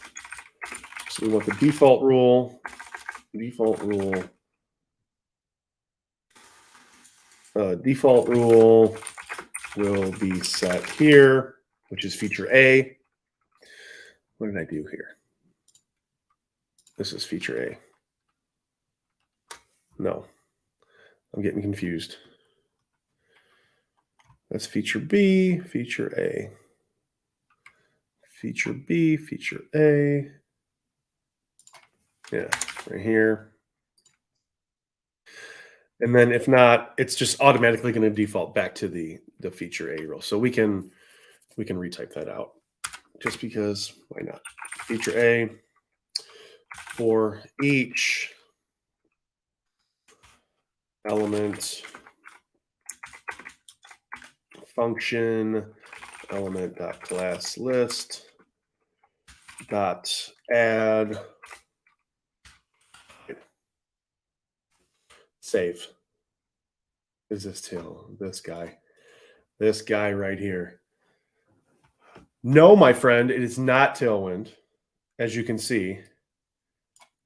So we want the default rule will be set here, which is feature A. What did I do here? This is feature A. No, I'm getting confused. That's feature B, feature A. Feature B, feature A. Yeah, right here. And then if not, it's just automatically going to default back to the feature A rule. So we can retype that out just because, why not? Feature A for each element function element.class list dot add save. Is this till this guy right here? No, my friend, it is not Tailwind. As you can see,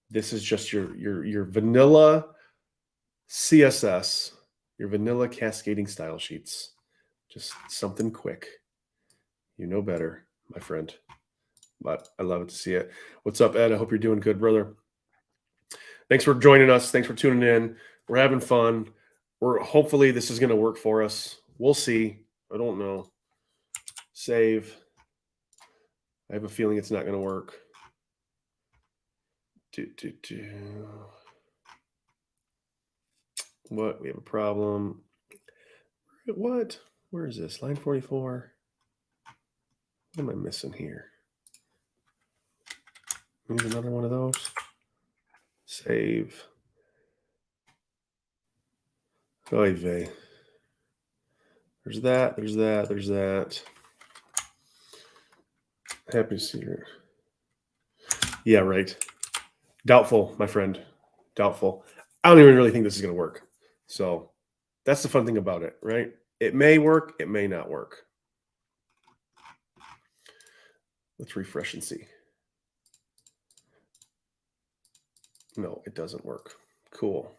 this is just your vanilla CSS, your vanilla cascading style sheets. Just something quick. You know better, my friend. But I love it to see it. What's up, Ed? I hope you're doing good, brother. Thanks for joining us. Thanks for tuning in. We're having fun. Hopefully this is going to work for us. We'll see. I don't know. Save. I have a feeling it's not going to work. What? We have a problem. What? Where is this? Line 44. What am I missing here? Maybe another one of those. Save. Oy vey. There's that. There's that. There's that. Happy to see you. Yeah, right. Doubtful, my friend. Doubtful. I don't even really think this is going to work. So that's the fun thing about it, right? It may work. It may not work. Let's refresh and see. No, it doesn't work. Cool.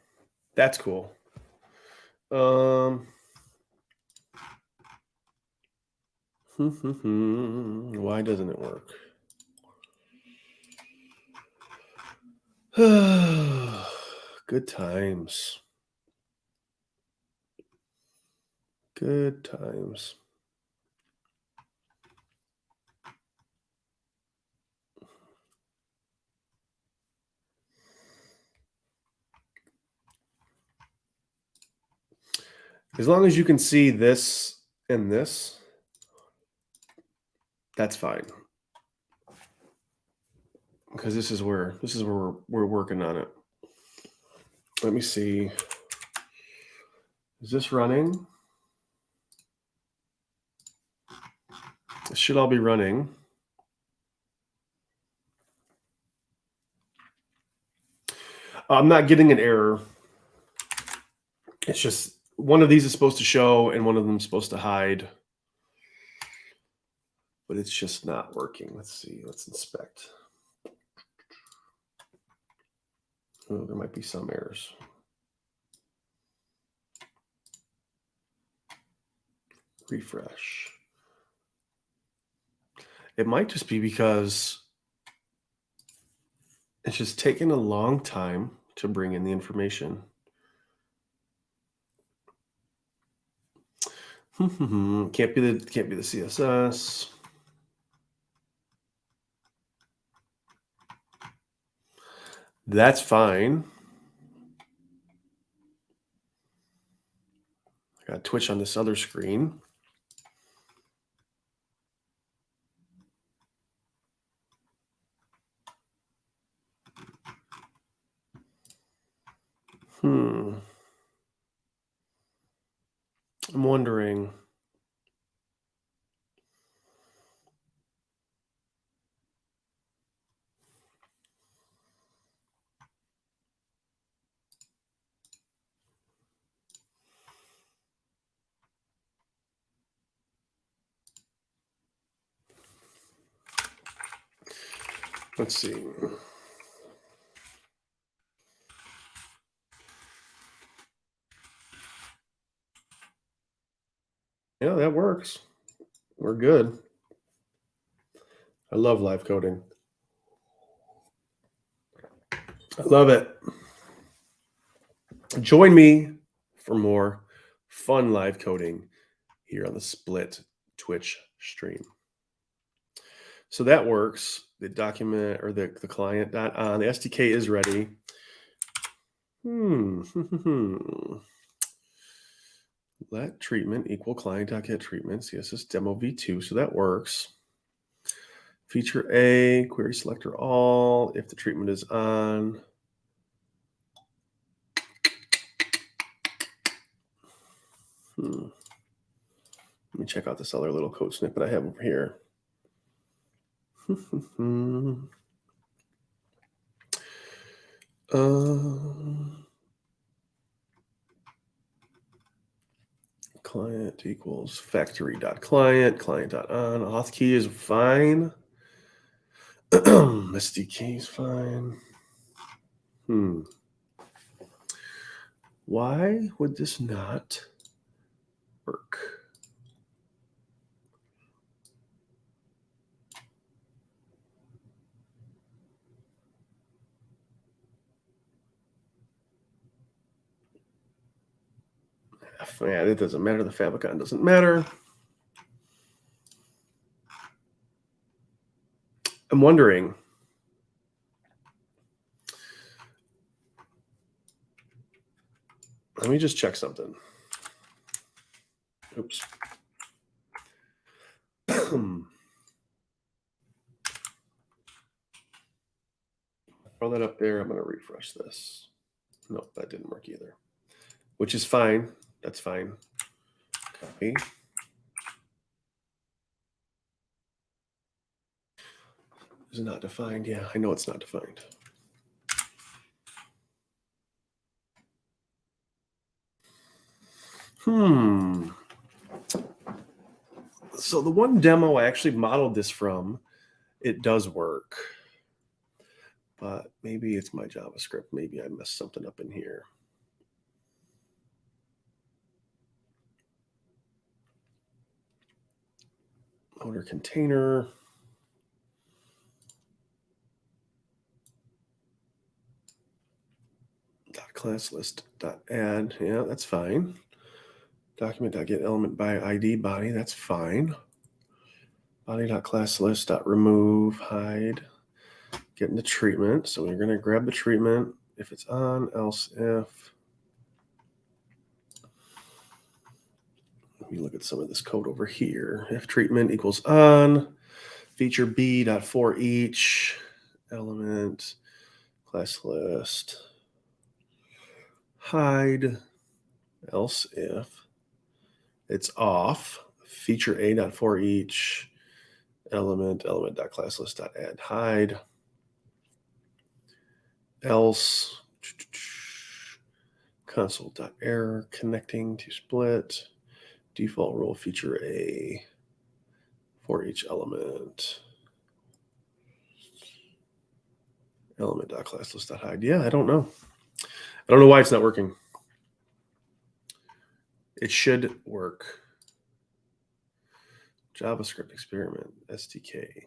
That's cool. Why doesn't it work? Good times. Good times. As long as you can see this and this, that's fine. because this is where we're working on it. Let me see. Is this running? It should all be running. I'm not getting an error. It's just one of these is supposed to show and one of them is supposed to hide. But it's just not working. Let's see. Let's inspect. Oh, there might be some errors. Refresh. It might just be because it's just taking a long time to bring in the information. Can't be the CSS. That's fine. I got Twitch on this other screen. I'm wondering. Let's see. Yeah, that works. We're good. I love live coding. I love it. Join me for more fun live coding here on the Split Twitch stream. So that works. The document or the client.on, the SDK is ready. Let treatment equal client.get treatment, CSS demo v2. So that works. Feature A, query selector all, if the treatment is on. Let me check out this other little code snippet I have over here. Client equals factory.client, client.on. Auth key is fine. SDK is fine. Why would this not work? Yeah, it doesn't matter. The favicon doesn't matter. I'm wondering. Let me just check something. Oops. Throw that up there. I'm going to refresh this. Nope, that didn't work either. Which is fine. That's fine. Copy. Is it not defined? Yeah, I know it's not defined. So the one demo I actually modeled this from, it does work. But maybe it's my JavaScript. Maybe I messed something up in here. Owner container. Class list .add. Yeah, that's fine. Document.get element by ID body. That's fine. Body.class list .remove hide. Getting the treatment. So we're going to grab the treatment if it's on, else if. Let me look at some of this code over here. If treatment equals on, feature B.for each, element, class list, hide, else if it's off, feature a dot for each element dot class list dot add hide, else console dot error connecting to split, default rule feature a for each element dot class list dot hide. Yeah, I don't know. I don't know why it's not working. It should work. JavaScript experiment, SDK.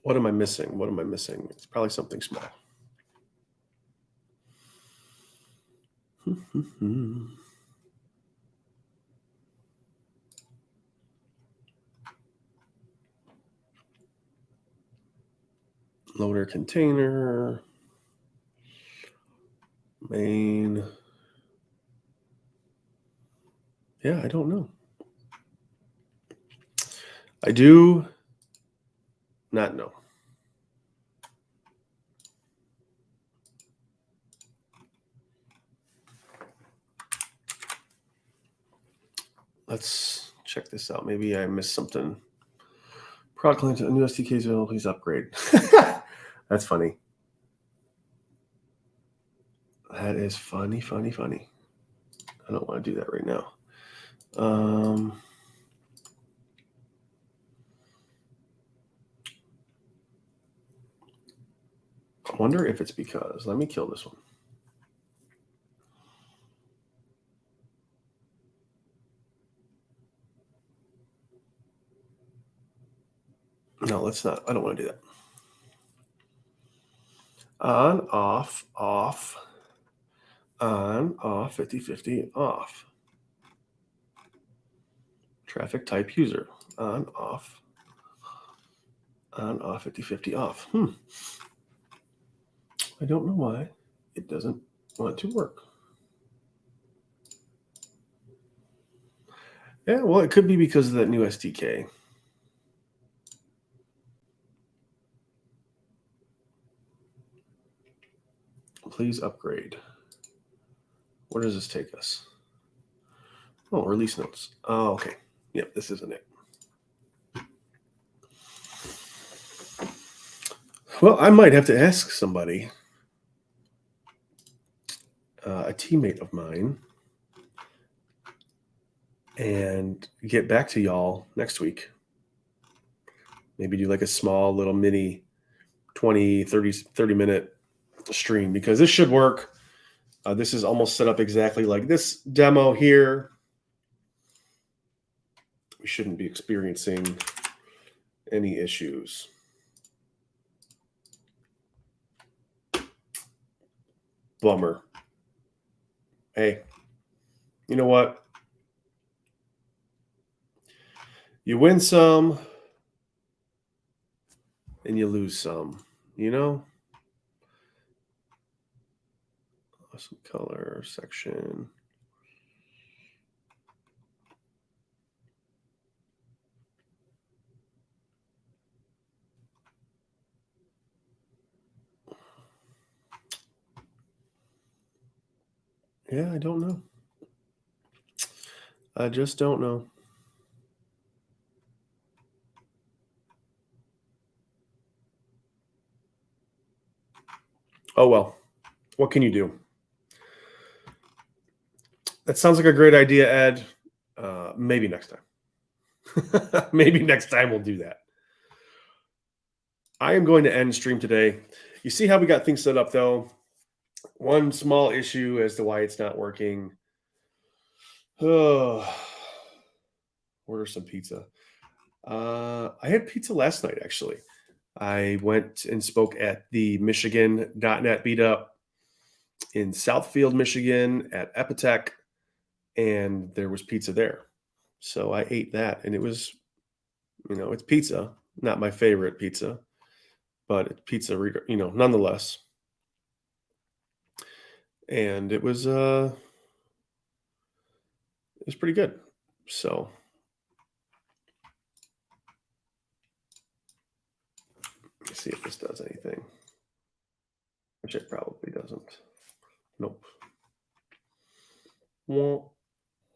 What am I missing? What am I missing? It's probably something small. Loader container, main. Yeah, I don't know. I do not know. Let's check this out. Maybe I missed something. Product link to a new SDK available. Please upgrade. That's funny. That is funny. I don't want to do that right now. I wonder if it's because, let me kill this one. No, let's not. I don't want to do that. On, off, off, on, off, 50-50, off. Traffic type user, on, off, 50-50, off. I don't know why it doesn't want to work. Yeah, well, it could be because of that new SDK. Please upgrade. Where does this take us? Oh, release notes. Oh, okay. Yep, this isn't it. Well, I might have to ask somebody, a teammate of mine, and get back to y'all next week. Maybe do like a small little mini 20, 30 minute stream, because this should work. This is almost set up exactly like this demo here. We shouldn't be experiencing any issues. Bummer. Hey, you know what? You win some and you lose some, you know? Awesome color section. Yeah, I don't know. I just don't know. Oh, well, what can you do? That sounds like a great idea, Ed. Maybe next time. Maybe next time we'll do that. I am going to end stream today. You see how we got things set up, though? One small issue as to why it's not working. Oh, order some pizza. I had pizza last night, actually. I went and spoke at the Michigan.NET Meetup in Southfield, Michigan at Epitech, and there was pizza there. So I ate that, and it was, it's pizza, not my favorite pizza, but it's pizza, nonetheless. And it was pretty good. So Let's see if this does anything, which it probably doesn't. Nope. Womp,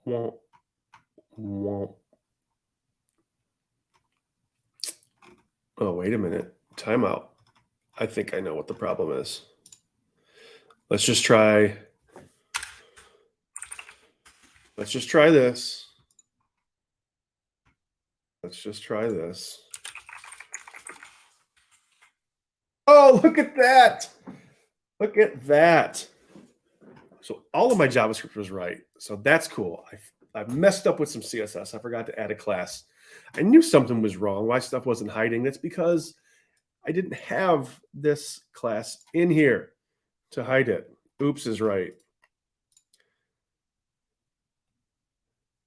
womp, womp. Oh, wait a minute. Timeout. I think I know what the problem is. Let's just try. Let's just try this. Let's just try this. Oh, look at that. Look at that. So all of my JavaScript was right. So that's cool. I messed up with some CSS. I forgot to add a class. I knew something was wrong. Why stuff wasn't hiding. That's because I didn't have this class in here to hide it. Oops is right.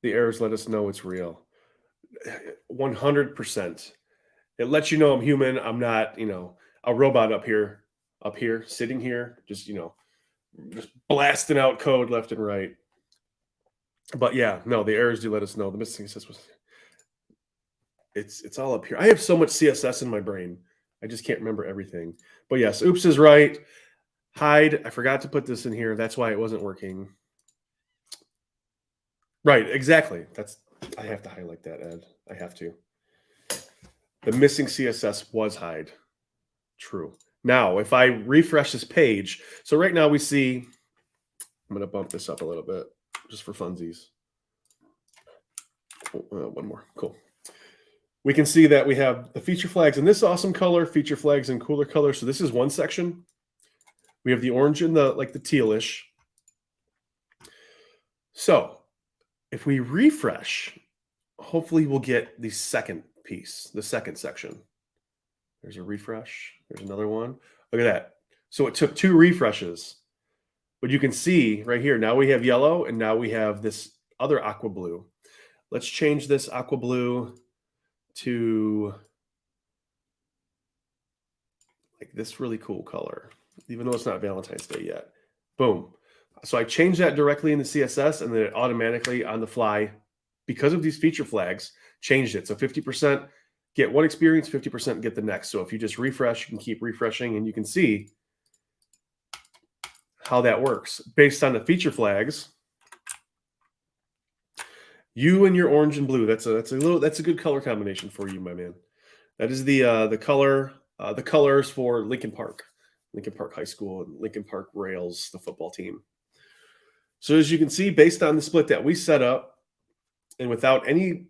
The errors let us know it's real. 100%. It lets you know I'm human. I'm not, a robot up here, sitting here, just blasting out code left and right. But yeah, no, the errors do let us know. The missing CSS was. It's all up here. I have so much CSS in my brain. I just can't remember everything. But yes, oops is right. Hide. I forgot to put this in here. That's why it wasn't working. Right, exactly. I have to highlight that, Ed. I have to. The missing CSS was hide. True. Now, if I refresh this page, so right now we see, I'm going to bump this up a little bit just for funsies. One more. Cool. We can see that we have the feature flags in this awesome color, feature flags in cooler color. So this is one section. We have the orange and the tealish. So if we refresh, hopefully we'll get the second piece, the second section. There's a refresh. There's another one. Look at that. So it took 2 refreshes. But you can see right here, now we have yellow and now we have this other aqua blue. Let's change this aqua blue to like this really cool color, even though it's not Valentine's Day yet. Boom. So I changed that directly in the CSS and then it automatically on the fly, because of these feature flags, changed it. So 50% get one experience, 50% get the next. So if you just refresh, you can keep refreshing and you can see how that works based on the feature flags. You and your orange and blue. That's a good color combination for you, my man. That is the colors for Lincoln Park High School, and Lincoln Park Rails, the football team. So as you can see, based on the split that we set up, and without any,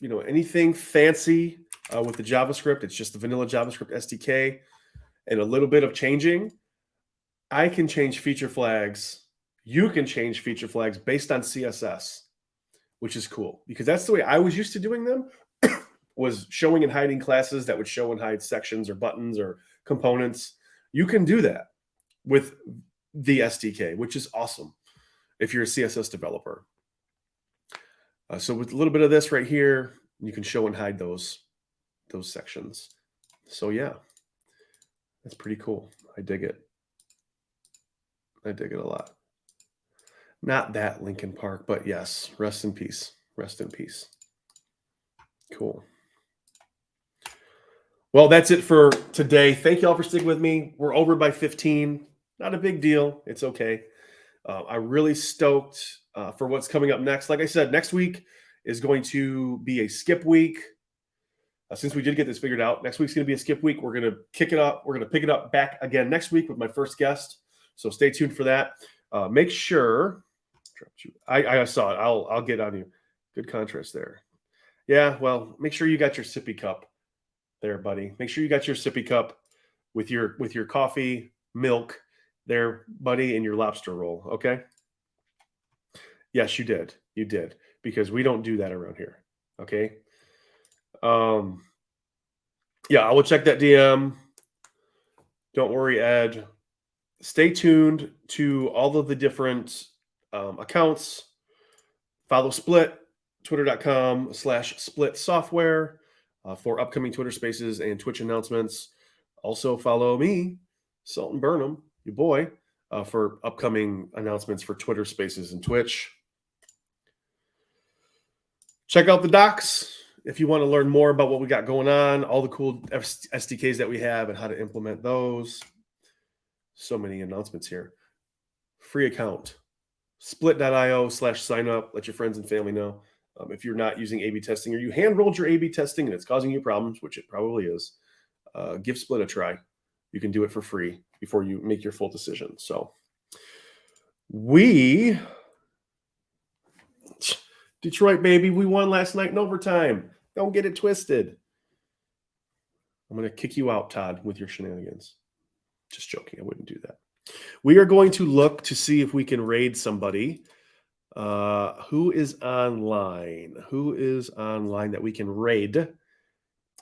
anything fancy with the JavaScript, it's just the vanilla JavaScript SDK and a little bit of changing. I can change feature flags. You can change feature flags based on CSS, which is cool because that's the way I was used to doing them. Was showing and hiding classes that would show and hide sections or buttons or components. You can do that with the SDK, which is awesome if you're a CSS developer. So with a little bit of this right here, you can show and hide those sections. So yeah, that's pretty cool. I dig it. I dig it a lot. Not that Lincoln Park, but yes, rest in peace. Rest in peace. Cool. Well, that's it for today. Thank you all for sticking with me. We're over by 15. Not a big deal. It's okay. I'm really stoked for what's coming up next. Like I said, next week is going to be a skip week. Since we did get this figured out, next week's going to be a skip week. We're going to kick it up. We're going to pick it up back again next week with my first guest. So stay tuned for that. Make sure. I saw it. I'll get on you. Good contrast there. Yeah, well, make sure you got your sippy cup there, buddy. Make sure you got your sippy cup with your coffee, milk there, buddy, and your lobster roll, okay? Yes, you did. You did. Because we don't do that around here. Okay. Yeah, I will check that DM. Don't worry, Ed. Stay tuned to all of the different accounts. Follow Split, twitter.com/Split Software for upcoming Twitter Spaces and Twitch announcements. Also follow me, Sultan Burnham, your boy, for upcoming announcements for Twitter Spaces and Twitch. Check out the docs If you want to learn more about what we got going on, all the cool SDKs that we have and how to implement those, so many announcements here. Free account, split.io/sign up. Let your friends and family know. If you're not using A/B testing or you hand rolled your A/B testing and it's causing you problems, which it probably is, give Split a try. You can do it for free before you make your full decision. So Detroit, baby, we won last night in overtime. Don't get it twisted. I'm going to kick you out, Todd, with your shenanigans. Just joking. I wouldn't do that. We are going to look to see if we can raid somebody. Who is online? Who is online that we can raid?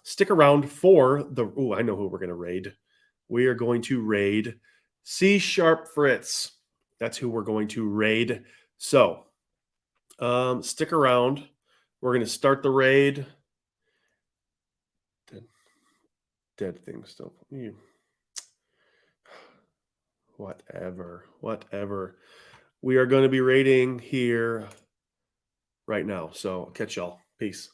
Stick around for the... Oh, I know who we're going to raid. We are going to raid C# Fritz. That's who we're going to raid. So stick around. We're going to start the raid. Dead thing still. Whatever. We are going to be raiding here right now. So catch y'all. Peace.